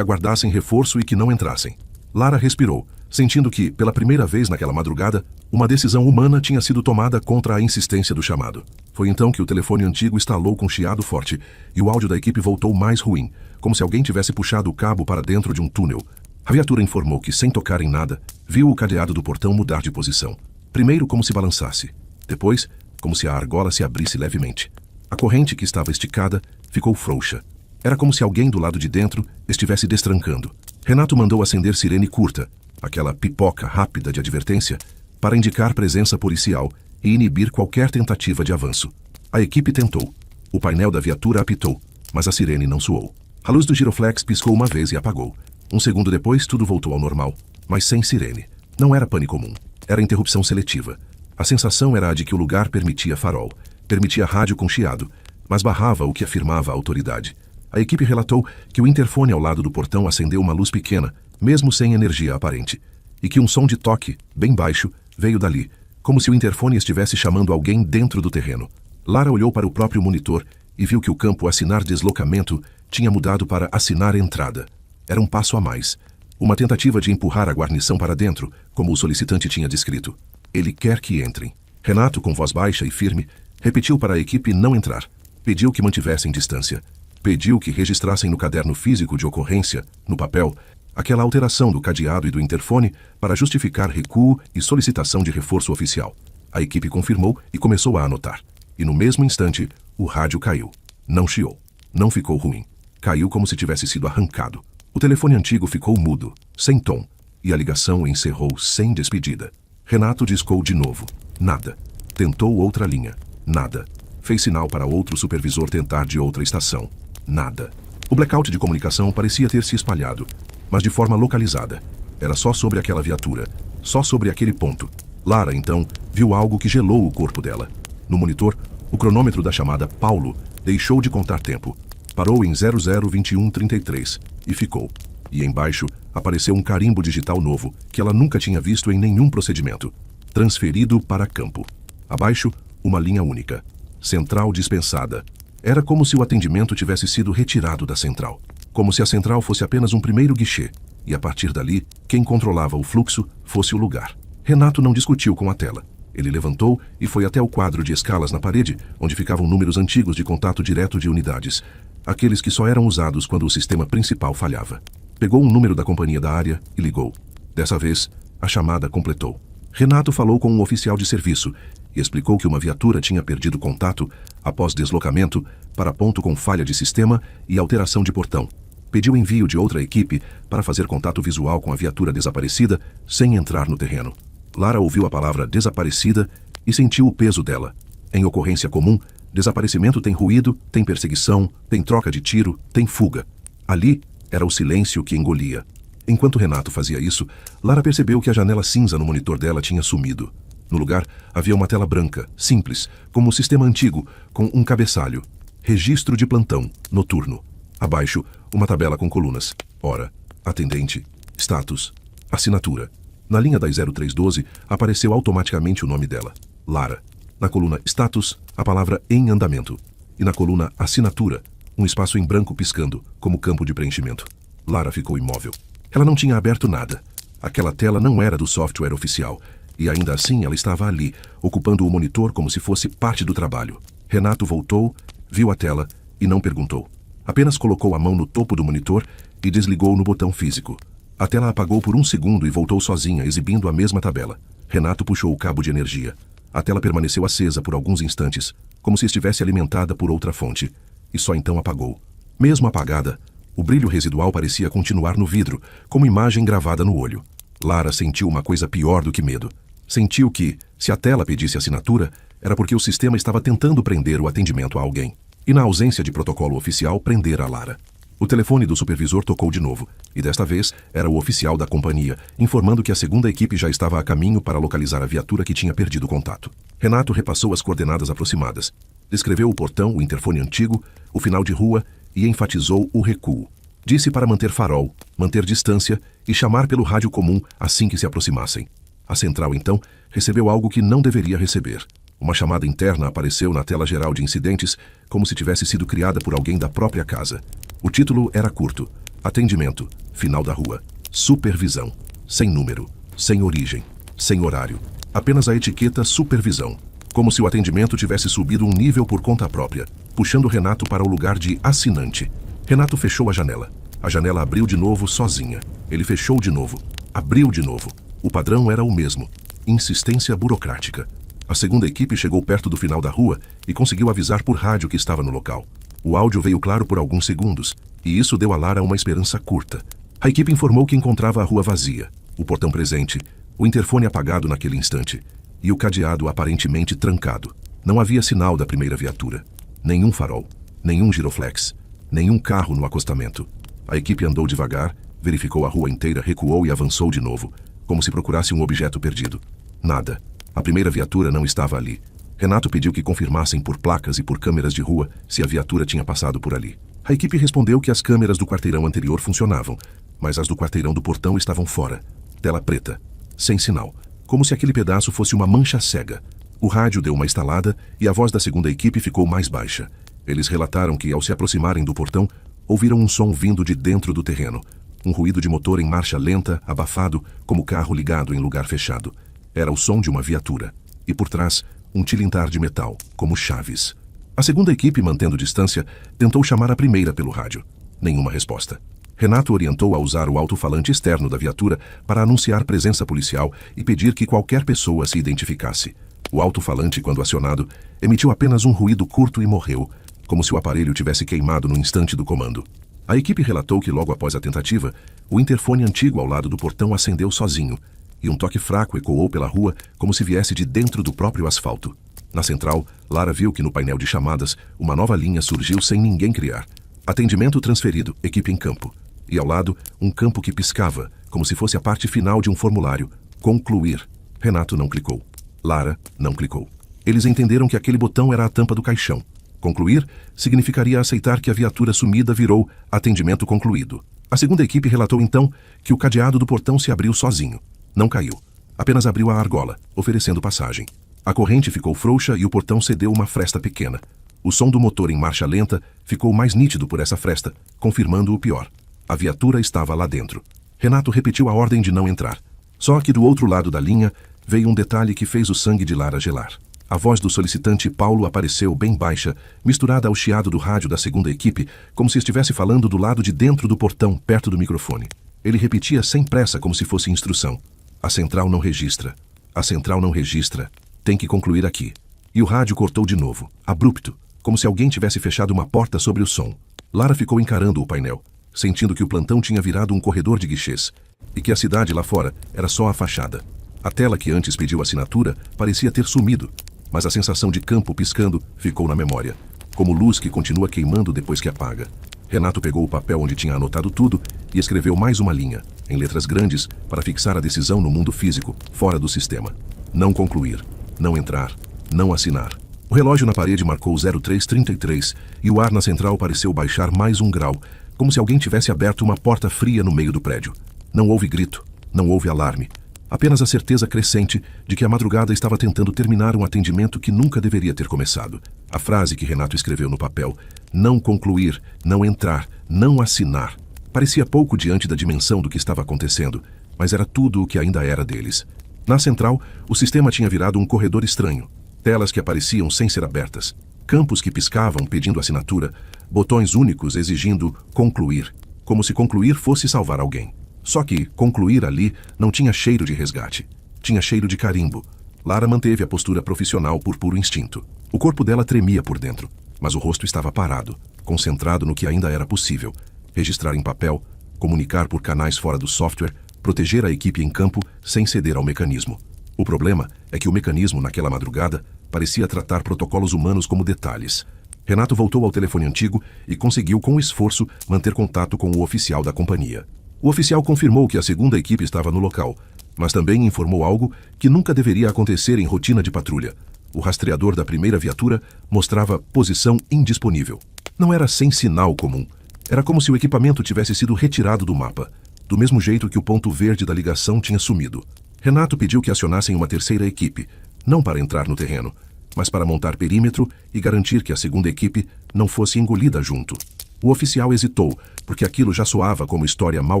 aguardassem reforço e que não entrassem. Lara respirou, sentindo que, pela primeira vez naquela madrugada, uma decisão humana tinha sido tomada contra a insistência do chamado. Foi então que o telefone antigo estalou com chiado forte e o áudio da equipe voltou mais ruim, como se alguém tivesse puxado o cabo para dentro de um túnel. A viatura informou que, sem tocar em nada, viu o cadeado do portão mudar de posição. Primeiro como se balançasse, depois como se a argola se abrisse levemente. A corrente que estava esticada ficou frouxa. Era como se alguém do lado de dentro estivesse destrancando. Renato mandou acender sirene curta, aquela pipoca rápida de advertência, para indicar presença policial e inibir qualquer tentativa de avanço. A equipe tentou. O painel da viatura apitou, mas a sirene não soou. A luz do giroflex piscou uma vez e apagou. Um segundo depois, tudo voltou ao normal, mas sem sirene. Não era pane comum. Era interrupção seletiva. A sensação era a de que o lugar permitia farol, permitia rádio com chiado, mas barrava o que afirmava a autoridade. A equipe relatou que o interfone ao lado do portão acendeu uma luz pequena, mesmo sem energia aparente, e que um som de toque, bem baixo, veio dali, como se o interfone estivesse chamando alguém dentro do terreno. Lara olhou para o próprio monitor e viu que o campo "assinar deslocamento" tinha mudado para "assinar entrada". Era um passo a mais. Uma tentativa de empurrar a guarnição para dentro, como o solicitante tinha descrito. Ele quer que entrem. Renato, com voz baixa e firme, repetiu para a equipe não entrar. Pediu que mantivessem distância. Pediu que registrassem no caderno físico de ocorrência, no papel, aquela alteração do cadeado e do interfone para justificar recuo e solicitação de reforço oficial. A equipe confirmou e começou a anotar. E no mesmo instante, o rádio caiu. Não chiou. Não ficou ruim. Caiu como se tivesse sido arrancado. O telefone antigo ficou mudo, sem tom, e a ligação encerrou sem despedida. Renato discou de novo. Nada. Tentou outra linha. Nada. Fez sinal para outro supervisor tentar de outra estação. Nada. O blackout de comunicação parecia ter se espalhado, mas de forma localizada. Era só sobre aquela viatura, só sobre aquele ponto. Lara, então, viu algo que gelou o corpo dela. No monitor, o cronômetro da chamada Paulo deixou de contar tempo. Parou em 002133 e ficou. E embaixo apareceu um carimbo digital novo que ela nunca tinha visto em nenhum procedimento. Transferido para campo. Abaixo, uma linha única. Central dispensada. Era como se o atendimento tivesse sido retirado da central. Como se a central fosse apenas um primeiro guichê. E a partir dali, quem controlava o fluxo fosse o lugar. Renato não discutiu com a tela. Ele levantou e foi até o quadro de escalas na parede, onde ficavam números antigos de contato direto de unidades. Aqueles que só eram usados quando o sistema principal falhava. Pegou um número da companhia da área e ligou. Dessa vez, a chamada completou. Renato falou com um oficial de serviço e explicou que uma viatura tinha perdido contato após deslocamento para ponto com falha de sistema e alteração de portão. Pediu envio de outra equipe para fazer contato visual com a viatura desaparecida sem entrar no terreno. Lara ouviu a palavra desaparecida e sentiu o peso dela. Em ocorrência comum, desaparecimento tem ruído, tem perseguição, tem troca de tiro, tem fuga. Ali era o silêncio que engolia. Enquanto Renato fazia isso, Lara percebeu que a janela cinza no monitor dela tinha sumido. No lugar, havia uma tela branca, simples, como um sistema antigo, com um cabeçalho. Registro de plantão, noturno. Abaixo, uma tabela com colunas. Hora, atendente, status, assinatura. Na linha das 0312, apareceu automaticamente o nome dela, Lara. Na coluna status, a palavra em andamento. E na coluna assinatura, um espaço em branco piscando, como campo de preenchimento. Lara ficou imóvel. Ela não tinha aberto nada. Aquela tela não era do software oficial. E ainda assim ela estava ali, ocupando o monitor como se fosse parte do trabalho. Renato voltou, viu a tela e não perguntou. Apenas colocou a mão no topo do monitor e desligou no botão físico. A tela apagou por um segundo e voltou sozinha, exibindo a mesma tabela. Renato puxou o cabo de energia. A tela permaneceu acesa por alguns instantes, como se estivesse alimentada por outra fonte, e só então apagou. Mesmo apagada, o brilho residual parecia continuar no vidro, como imagem gravada no olho. Lara sentiu uma coisa pior do que medo. Sentiu que, se a tela pedisse assinatura, era porque o sistema estava tentando prender o atendimento a alguém. E na ausência de protocolo oficial, prender a Lara. O telefone do supervisor tocou de novo, e desta vez era o oficial da companhia, informando que a segunda equipe já estava a caminho para localizar a viatura que tinha perdido contato. Renato repassou as coordenadas aproximadas. Descreveu o portão, o interfone antigo, o final de rua e enfatizou o recuo. Disse para manter farol, manter distância e chamar pelo rádio comum assim que se aproximassem. A central, então, recebeu algo que não deveria receber. Uma chamada interna apareceu na tela geral de incidentes, como se tivesse sido criada por alguém da própria casa. O título era curto: Atendimento, final da rua, supervisão, sem número, sem origem, sem horário. Apenas a etiqueta supervisão, como se o atendimento tivesse subido um nível por conta própria, puxando Renato para o lugar de assinante. Renato fechou a janela. A janela abriu de novo sozinha. Ele fechou de novo. Abriu de novo. O padrão era o mesmo: insistência burocrática. A segunda equipe chegou perto do final da rua e conseguiu avisar por rádio que estava no local. O áudio veio claro por alguns segundos, e isso deu a Lara uma esperança curta. A equipe informou que encontrava a rua vazia, o portão presente, o interfone apagado naquele instante, e o cadeado aparentemente trancado. Não havia sinal da primeira viatura. Nenhum farol, nenhum giroflex, nenhum carro no acostamento. A equipe andou devagar, verificou a rua inteira, recuou e avançou de novo, como se procurasse um objeto perdido. Nada. A primeira viatura não estava ali. Renato pediu que confirmassem por placas e por câmeras de rua se a viatura tinha passado por ali. A equipe respondeu que as câmeras do quarteirão anterior funcionavam, mas as do quarteirão do portão estavam fora. Tela preta, sem sinal, como se aquele pedaço fosse uma mancha cega. O rádio deu uma estalada e a voz da segunda equipe ficou mais baixa. Eles relataram que, ao se aproximarem do portão, ouviram um som vindo de dentro do terreno. Um ruído de motor em marcha lenta, abafado, como carro ligado em lugar fechado. Era o som de uma viatura. E por trás, um tilintar de metal, como chaves. A segunda equipe, mantendo distância, tentou chamar a primeira pelo rádio. Nenhuma resposta. Renato orientou a usar o alto-falante externo da viatura para anunciar presença policial e pedir que qualquer pessoa se identificasse. O alto-falante, quando acionado, emitiu apenas um ruído curto e morreu, como se o aparelho tivesse queimado no instante do comando. A equipe relatou que logo após a tentativa, o interfone antigo ao lado do portão acendeu sozinho, e um toque fraco ecoou pela rua como se viesse de dentro do próprio asfalto. Na central, Lara viu que no painel de chamadas, uma nova linha surgiu sem ninguém criar. Atendimento transferido, equipe em campo. E ao lado, um campo que piscava, como se fosse a parte final de um formulário. Concluir. Renato não clicou. Lara não clicou. Eles entenderam que aquele botão era a tampa do caixão. Concluir significaria aceitar que a viatura sumida virou atendimento concluído. A segunda equipe relatou então que o cadeado do portão se abriu sozinho. Não caiu. Apenas abriu a argola, oferecendo passagem. A corrente ficou frouxa e o portão cedeu uma fresta pequena. O som do motor em marcha lenta ficou mais nítido por essa fresta, confirmando o pior. A viatura estava lá dentro. Renato repetiu a ordem de não entrar. Só que do outro lado da linha veio um detalhe que fez o sangue de Lara gelar. A voz do solicitante Paulo apareceu bem baixa, misturada ao chiado do rádio da segunda equipe, como se estivesse falando do lado de dentro do portão, perto do microfone. Ele repetia sem pressa, como se fosse instrução. A central não registra. A central não registra. Tem que concluir aqui. E o rádio cortou de novo, abrupto, como se alguém tivesse fechado uma porta sobre o som. Lara ficou encarando o painel, sentindo que o plantão tinha virado um corredor de guichês, e que a cidade lá fora era só a fachada. A tela que antes pediu assinatura parecia ter sumido, mas a sensação de campo piscando ficou na memória, como luz que continua queimando depois que apaga. Renato pegou o papel onde tinha anotado tudo e escreveu mais uma linha, em letras grandes, para fixar a decisão no mundo físico, fora do sistema. Não concluir, não entrar, não assinar. O relógio na parede marcou 03:33 e o ar na central pareceu baixar mais um grau, como se alguém tivesse aberto uma porta fria no meio do prédio. Não houve grito, não houve alarme. Apenas a certeza crescente de que a madrugada estava tentando terminar um atendimento que nunca deveria ter começado. A frase que Renato escreveu no papel, não concluir, não entrar, não assinar, parecia pouco diante da dimensão do que estava acontecendo, mas era tudo o que ainda era deles. Na central, o sistema tinha virado um corredor estranho. Telas que apareciam sem ser abertas, campos que piscavam pedindo assinatura, botões únicos exigindo concluir, como se concluir fosse salvar alguém. Só que concluir ali não tinha cheiro de resgate, tinha cheiro de carimbo. Lara manteve a postura profissional por puro instinto. O corpo dela tremia por dentro, mas o rosto estava parado, concentrado no que ainda era possível. Registrar em papel, comunicar por canais fora do software, proteger a equipe em campo sem ceder ao mecanismo. O problema é que o mecanismo, naquela madrugada, parecia tratar protocolos humanos como detalhes. Renato voltou ao telefone antigo e conseguiu, com esforço, manter contato com o oficial da companhia. O oficial confirmou que a segunda equipe estava no local, mas também informou algo que nunca deveria acontecer em rotina de patrulha. O rastreador da primeira viatura mostrava posição indisponível. Não era sem sinal comum. Era como se o equipamento tivesse sido retirado do mapa, do mesmo jeito que o ponto verde da ligação tinha sumido. Renato pediu que acionassem uma terceira equipe, não para entrar no terreno, mas para montar perímetro e garantir que a segunda equipe não fosse engolida junto. O oficial hesitou, porque aquilo já soava como história mal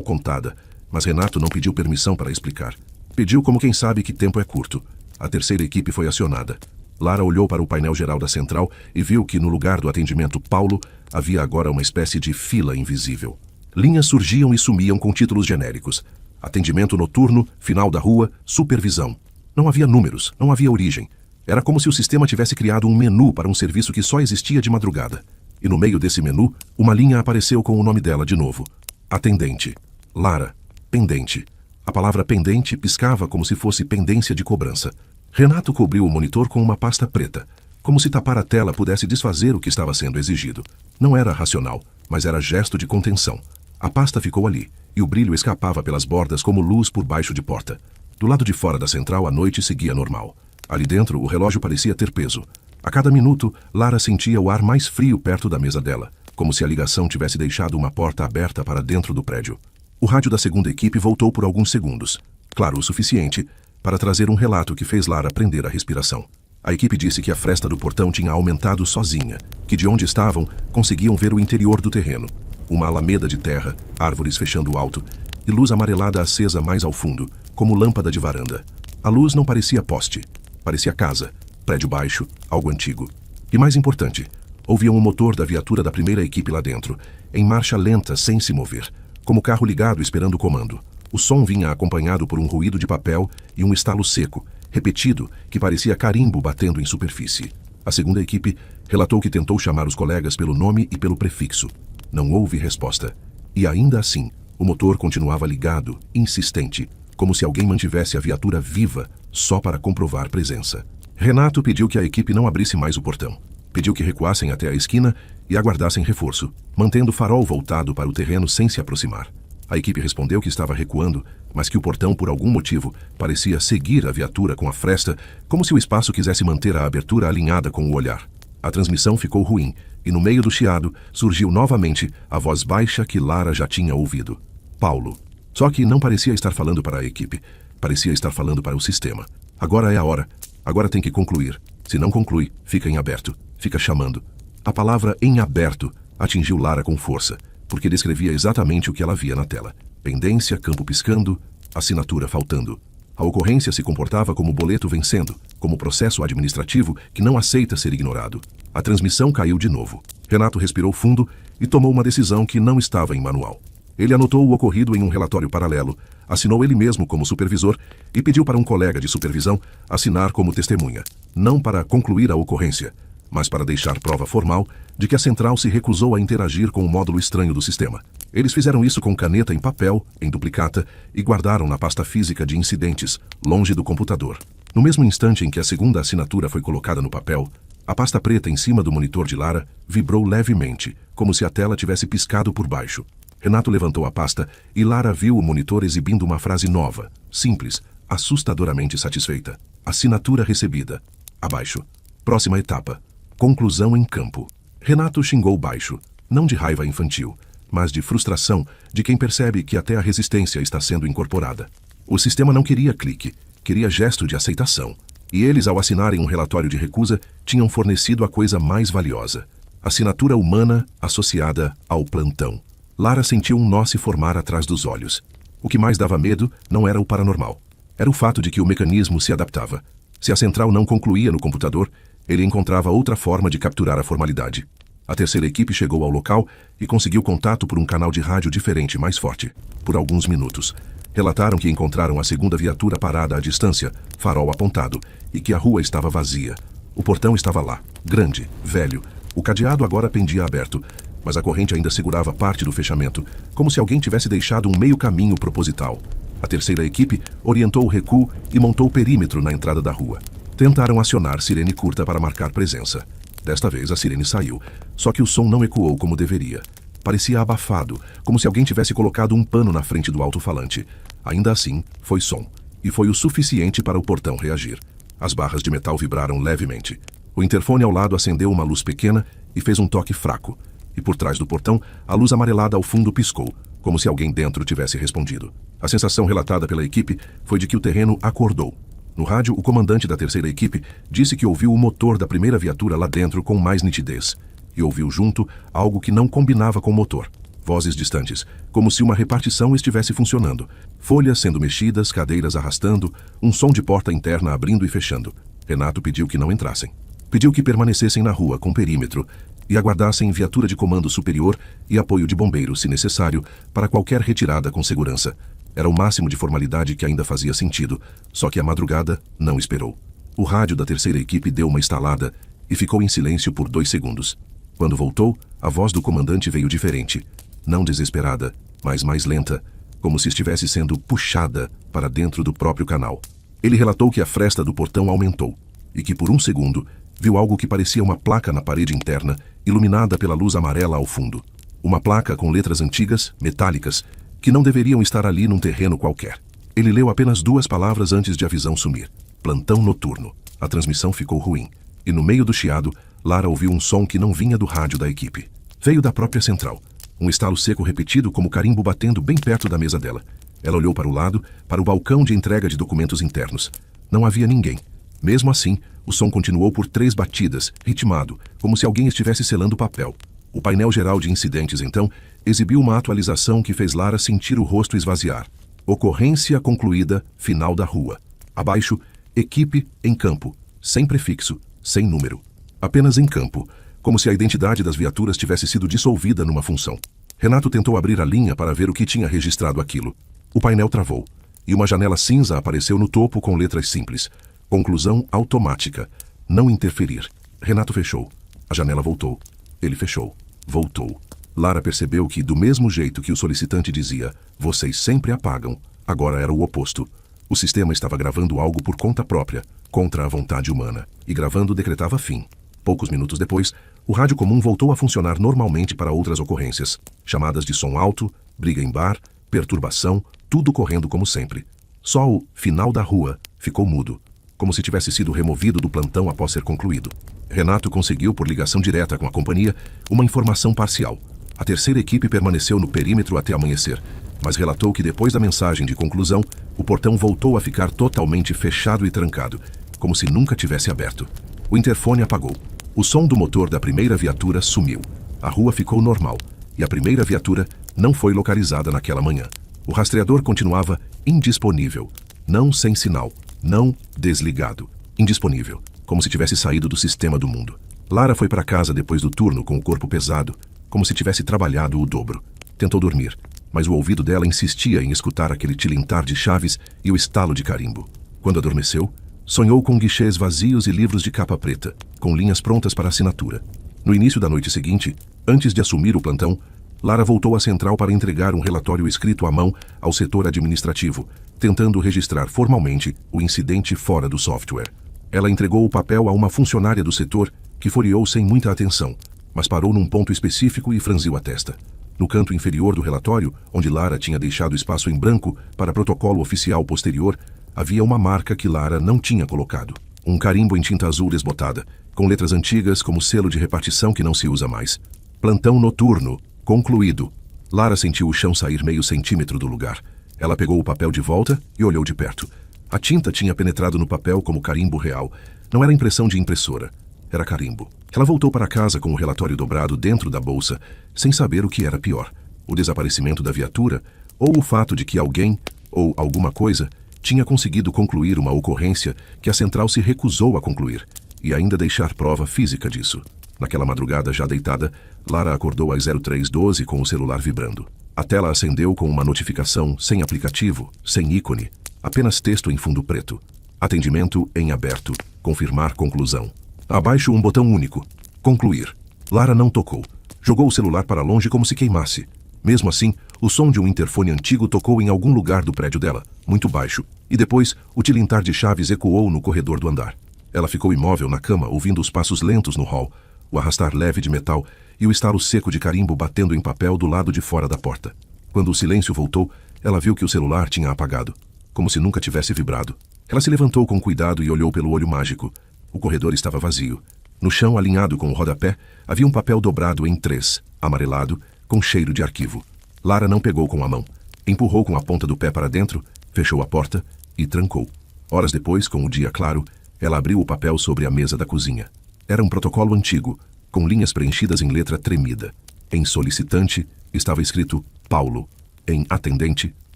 contada, mas Renato não pediu permissão para explicar. Pediu como quem sabe que tempo é curto. A terceira equipe foi acionada. Lara olhou para o painel geral da central e viu que no lugar do atendimento Paulo havia agora uma espécie de fila invisível. Linhas surgiam e sumiam com títulos genéricos. Atendimento noturno, final da rua, supervisão. Não havia números, não havia origem. Era como se o sistema tivesse criado um menu para um serviço que só existia de madrugada. E no meio desse menu, uma linha apareceu com o nome dela de novo. Atendente. Lara. Pendente. A palavra pendente piscava como se fosse pendência de cobrança. Renato cobriu o monitor com uma pasta preta, como se tapar a tela pudesse desfazer o que estava sendo exigido. Não era racional, mas era gesto de contenção. A pasta ficou ali, e o brilho escapava pelas bordas como luz por baixo de porta. Do lado de fora da central, a noite seguia normal. Ali dentro, o relógio parecia ter peso. A cada minuto, Lara sentia o ar mais frio perto da mesa dela, como se a ligação tivesse deixado uma porta aberta para dentro do prédio. O rádio da segunda equipe voltou por alguns segundos, claro o suficiente, para trazer um relato que fez Lara prender a respiração. A equipe disse que a fresta do portão tinha aumentado sozinha, que de onde estavam, conseguiam ver o interior do terreno. Uma alameda de terra, árvores fechando o alto, e luz amarelada acesa mais ao fundo, como lâmpada de varanda. A luz não parecia poste, parecia casa. Prédio baixo, algo antigo. E mais importante, ouviam o motor da viatura da primeira equipe lá dentro, em marcha lenta sem se mover, como carro ligado esperando o comando. O som vinha acompanhado por um ruído de papel e um estalo seco, repetido, que parecia carimbo batendo em superfície. A segunda equipe relatou que tentou chamar os colegas pelo nome e pelo prefixo. Não houve resposta. E ainda assim, o motor continuava ligado, insistente, como se alguém mantivesse a viatura viva só para comprovar presença. Renato pediu que a equipe não abrisse mais o portão. Pediu que recuassem até a esquina e aguardassem reforço, mantendo o farol voltado para o terreno sem se aproximar. A equipe respondeu que estava recuando, mas que o portão, por algum motivo, parecia seguir a viatura com a fresta, como se o espaço quisesse manter a abertura alinhada com o olhar. A transmissão ficou ruim, e no meio do chiado surgiu novamente a voz baixa que Lara já tinha ouvido. Paulo. Só que não parecia estar falando para a equipe, parecia estar falando para o sistema. Agora é a hora. Agora tem que concluir. Se não conclui, fica em aberto. Fica chamando. A palavra em aberto atingiu Lara com força, porque descrevia exatamente o que ela via na tela. Pendência, campo piscando, assinatura faltando. A ocorrência se comportava como boleto vencendo, como processo administrativo que não aceita ser ignorado. A transmissão caiu de novo. Renato respirou fundo e tomou uma decisão que não estava em manual. Ele anotou o ocorrido em um relatório paralelo, assinou ele mesmo como supervisor e pediu para um colega de supervisão assinar como testemunha, não para concluir a ocorrência, mas para deixar prova formal de que a central se recusou a interagir com o módulo estranho do sistema. Eles fizeram isso com caneta em papel, em duplicata, e guardaram na pasta física de incidentes, longe do computador. No mesmo instante em que a segunda assinatura foi colocada no papel, a pasta preta em cima do monitor de Lara vibrou levemente, como se a tela tivesse piscado por baixo. Renato levantou a pasta e Lara viu o monitor exibindo uma frase nova, simples, assustadoramente satisfeita. Assinatura recebida. Abaixo. Próxima etapa. Conclusão em campo. Renato xingou baixo, não de raiva infantil, mas de frustração de quem percebe que até a resistência está sendo incorporada. O sistema não queria clique, queria gesto de aceitação. E eles, ao assinarem um relatório de recusa, tinham fornecido a coisa mais valiosa. Assinatura humana associada ao plantão. Lara sentiu um nó se formar atrás dos olhos. O que mais dava medo não era o paranormal. Era o fato de que o mecanismo se adaptava. Se a central não concluía no computador, ele encontrava outra forma de capturar a formalidade. A terceira equipe chegou ao local e conseguiu contato por um canal de rádio diferente, mais forte. Por alguns minutos. Relataram que encontraram a segunda viatura parada à distância, farol apontado, e que a rua estava vazia. O portão estava lá, grande, velho. O cadeado agora pendia aberto, mas a corrente ainda segurava parte do fechamento, como se alguém tivesse deixado um meio caminho proposital. A terceira equipe orientou o recuo e montou o perímetro na entrada da rua. Tentaram acionar sirene curta para marcar presença. Desta vez a sirene saiu, só que o som não ecoou como deveria. Parecia abafado, como se alguém tivesse colocado um pano na frente do alto-falante. Ainda assim, foi som, e foi o suficiente para o portão reagir. As barras de metal vibraram levemente. O interfone ao lado acendeu uma luz pequena e fez um toque fraco. E por trás do portão, a luz amarelada ao fundo piscou, como se alguém dentro tivesse respondido. A sensação relatada pela equipe foi de que o terreno acordou. No rádio, o comandante da terceira equipe disse que ouviu o motor da primeira viatura lá dentro com mais nitidez. E ouviu junto algo que não combinava com o motor. Vozes distantes, como se uma repartição estivesse funcionando. Folhas sendo mexidas, cadeiras arrastando, um som de porta interna abrindo e fechando. Renato pediu que não entrassem. Pediu que permanecessem na rua, com perímetro, e aguardassem viatura de comando superior e apoio de bombeiros, se necessário, para qualquer retirada com segurança. Era o máximo de formalidade que ainda fazia sentido, só que a madrugada não esperou. O rádio da terceira equipe deu uma estalada e ficou em silêncio por 2 segundos. Quando voltou, a voz do comandante veio diferente, não desesperada, mas mais lenta, como se estivesse sendo puxada para dentro do próprio canal. Ele relatou que a fresta do portão aumentou e que por 1 segundo viu algo que parecia uma placa na parede interna, iluminada pela luz amarela ao fundo. Uma placa com letras antigas, metálicas, que não deveriam estar ali num terreno qualquer. Ele leu apenas 2 palavras antes de a visão sumir. Plantão noturno. A transmissão ficou ruim. E no meio do chiado, Lara ouviu um som que não vinha do rádio da equipe. Veio da própria central. Um estalo seco repetido como carimbo batendo bem perto da mesa dela. Ela olhou para o lado, para o balcão de entrega de documentos internos. Não havia ninguém. Mesmo assim, o som continuou por 3 batidas, ritmado, como se alguém estivesse selando o papel. O painel geral de incidentes, então, exibiu uma atualização que fez Lara sentir o rosto esvaziar. Ocorrência concluída, final da rua. Abaixo, equipe em campo, sem prefixo, sem número. Apenas em campo, como se a identidade das viaturas tivesse sido dissolvida numa função. Renato tentou abrir a linha para ver o que tinha registrado aquilo. O painel travou, e uma janela cinza apareceu no topo com letras simples. Conclusão automática. Não interferir. Renato fechou. A janela voltou. Ele fechou. Voltou. Lara percebeu que, do mesmo jeito que o solicitante dizia, vocês sempre apagam, agora era o oposto. O sistema estava gravando algo por conta própria, contra a vontade humana, e gravando decretava fim. Poucos minutos depois, o rádio comum voltou a funcionar normalmente para outras ocorrências. Chamadas de som alto, briga em bar, perturbação, tudo correndo como sempre. Só o final da rua ficou mudo, como se tivesse sido removido do plantão após ser concluído. Renato conseguiu, por ligação direta com a companhia, uma informação parcial. A terceira equipe permaneceu no perímetro até amanhecer, mas relatou que depois da mensagem de conclusão, o portão voltou a ficar totalmente fechado e trancado, como se nunca tivesse aberto. O interfone apagou. O som do motor da primeira viatura sumiu. A rua ficou normal, e a primeira viatura não foi localizada naquela manhã. O rastreador continuava indisponível, não sem sinal, não desligado, indisponível, como se tivesse saído do sistema do mundo. Lara foi para casa depois do turno com o corpo pesado, como se tivesse trabalhado o dobro. Tentou dormir, mas o ouvido dela insistia em escutar aquele tilintar de chaves e o estalo de carimbo. Quando adormeceu, sonhou com guichês vazios e livros de capa preta, com linhas prontas para assinatura. No início da noite seguinte, antes de assumir o plantão, Lara voltou à central para entregar um relatório escrito à mão ao setor administrativo, tentando registrar formalmente o incidente fora do software. Ela entregou o papel a uma funcionária do setor que folheou sem muita atenção, mas parou num ponto específico e franziu a testa. No canto inferior do relatório, onde Lara tinha deixado espaço em branco para protocolo oficial posterior, havia uma marca que Lara não tinha colocado. Um carimbo em tinta azul desbotada, com letras antigas como selo de repartição que não se usa mais. Plantão noturno. Concluído. Lara sentiu o chão sair meio centímetro do lugar. Ela pegou o papel de volta e olhou de perto. A tinta tinha penetrado no papel como carimbo real. Não era impressão de impressora. Era carimbo. Ela voltou para casa com o relatório dobrado dentro da bolsa, sem saber o que era pior: o desaparecimento da viatura ou o fato de que alguém, ou alguma coisa, tinha conseguido concluir uma ocorrência que a central se recusou a concluir, e ainda deixar prova física disso. Naquela madrugada já deitada, Lara acordou às 03h12 com o celular vibrando. A tela acendeu com uma notificação sem aplicativo, sem ícone, apenas texto em fundo preto. Atendimento em aberto. Confirmar conclusão. Abaixo um botão único. Concluir. Lara não tocou. Jogou o celular para longe como se queimasse. Mesmo assim, o som de um interfone antigo tocou em algum lugar do prédio dela, muito baixo, e depois o tilintar de chaves ecoou no corredor do andar. Ela ficou imóvel na cama, ouvindo os passos lentos no hall, o arrastar leve de metal e o estalo seco de carimbo batendo em papel do lado de fora da porta. Quando o silêncio voltou, ela viu que o celular tinha apagado, como se nunca tivesse vibrado. Ela se levantou com cuidado e olhou pelo olho mágico. O corredor estava vazio. No chão, alinhado com o rodapé, havia um papel dobrado em 3, amarelado, com cheiro de arquivo. Lara não pegou com a mão. Empurrou com a ponta do pé para dentro, fechou a porta e trancou. Horas depois, com o dia claro, ela abriu o papel sobre a mesa da cozinha. Era um protocolo antigo, com linhas preenchidas em letra tremida. Em solicitante, estava escrito Paulo. Em atendente,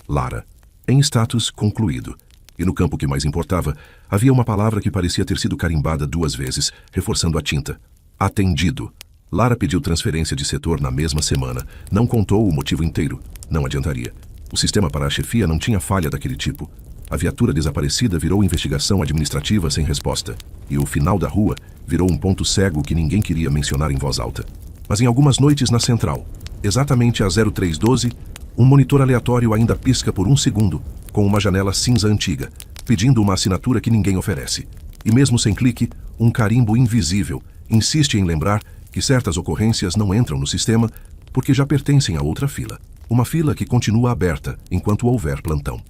Lara. Em status, concluído. E no campo que mais importava, havia uma palavra que parecia ter sido carimbada 2 vezes, reforçando a tinta. Atendido. Lara pediu transferência de setor na mesma semana. Não contou o motivo inteiro. Não adiantaria. O sistema para a chefia não tinha falha daquele tipo. A viatura desaparecida virou investigação administrativa sem resposta. E o final da rua virou um ponto cego que ninguém queria mencionar em voz alta. Mas em algumas noites na central, exatamente às 03h12, um monitor aleatório ainda pisca por 1 segundo, com uma janela cinza antiga, pedindo uma assinatura que ninguém oferece. E mesmo sem clique, um carimbo invisível insiste em lembrar que certas ocorrências não entram no sistema porque já pertencem a outra fila. Uma fila que continua aberta enquanto houver plantão.